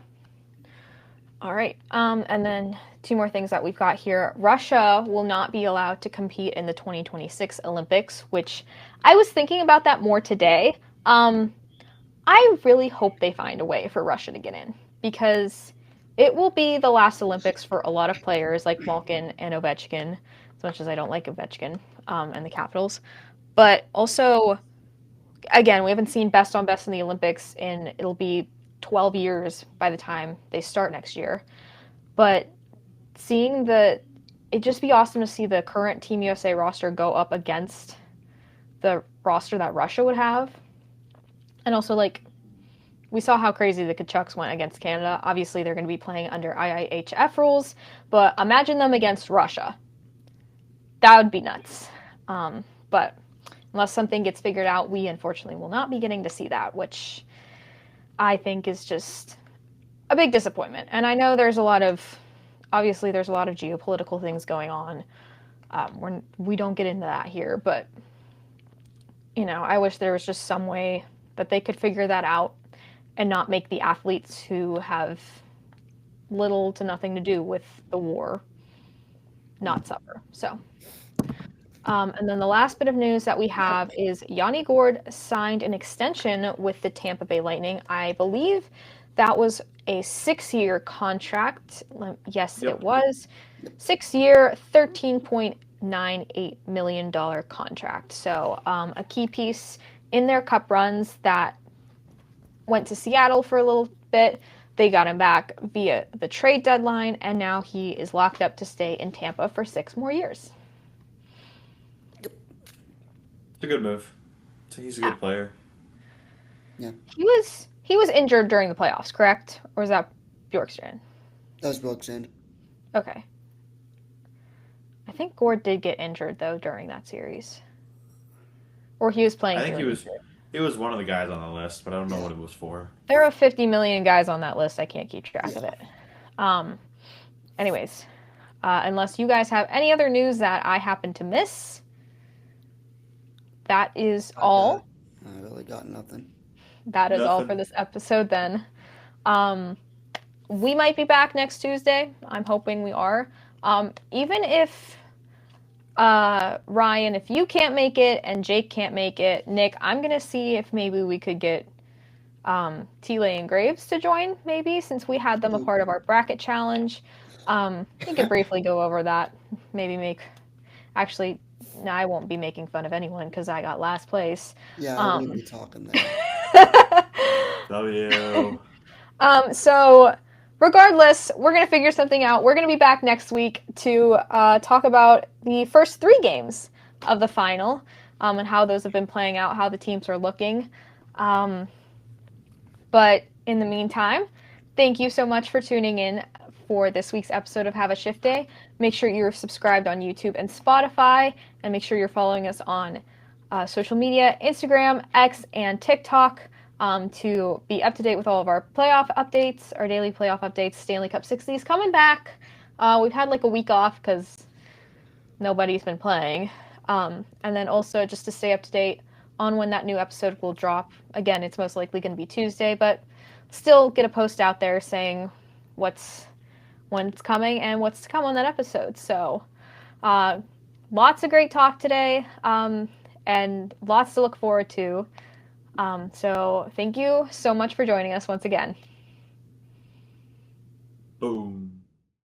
All right. And then 2 more things that we've got here. Russia will not be allowed to compete in the 2026 Olympics, which I was thinking about that more today. I really hope they find a way for Russia to get in because it will be the last Olympics for a lot of players like Malkin and Ovechkin, as much as I don't like Ovechkin and the Capitals. But also, again, we haven't seen best on best in the Olympics, and it'll be 12 years by the time they start next year. But it'd just be awesome to see the current Team USA roster go up against the roster that Russia would have. And also, like, we saw how crazy the Kachucks went against Canada. Obviously, they're going to be playing under IIHF rules, but imagine them against Russia. That would be nuts. But unless something gets figured out, we unfortunately will not be getting to see that, which I think is just a big disappointment. And I know there's a lot of geopolitical things going on. We don't get into that here, but, I wish there was just some way that they could figure that out and not make the athletes who have little to nothing to do with the war not suffer. So, and then the last bit of news that we have is Yanni Gourde signed an extension with the Tampa Bay Lightning. I believe that was a 6-year contract. Yes, Yep. It was. 6-year, $13.98 million contract. So a key piece in their cup runs that went to Seattle for a little bit. They got him back via the trade deadline, and now he is locked up to stay in Tampa for 6 more years. it's a good move. He's a good player. Yeah. He was injured during the playoffs, correct? Or was that Bjorkstrand? That was Bjorkstrand. Okay. I think Gourde did get injured though during that series, or he was playing. I think he was one of the guys on the list, but I don't know what it was for. There are 50 million guys on that list. I can't keep track of it. Anyways, unless you guys have any other news that I happen to miss, that is all. I really got nothing. That is all for this episode then. We might be back next Tuesday. I'm hoping we are. Even if Ryan, if you can't make it and Jake can't make it, Nick, I'm going to see if maybe we could get T-Lay and Graves to join, maybe, since we had them a part of our bracket challenge. We could briefly go over that. Maybe actually, no, I won't be making fun of anyone because I got last place. Yeah, I wouldn't be talking that. W. So regardless, we're going to figure something out. We're going to be back next week to talk about the first 3 games of the final and how those have been playing out, how the teams are looking. But in the meantime, thank you so much for tuning in for this week's episode of Have a Shift Day. Make sure you're subscribed on YouTube and Spotify, and make sure you're following us on social media, Instagram, X, and TikTok to be up to date with all of our playoff updates, our daily playoff updates. Stanley Cup 60s coming back. We've had like a week off because nobody's been playing. And then also just to stay up to date on when that new episode will drop. Again, it's most likely going to be Tuesday, but still get a post out there saying when it's coming and what's to come on that episode. So lots of great talk today and lots to look forward to. So thank you so much for joining us once again. Boom.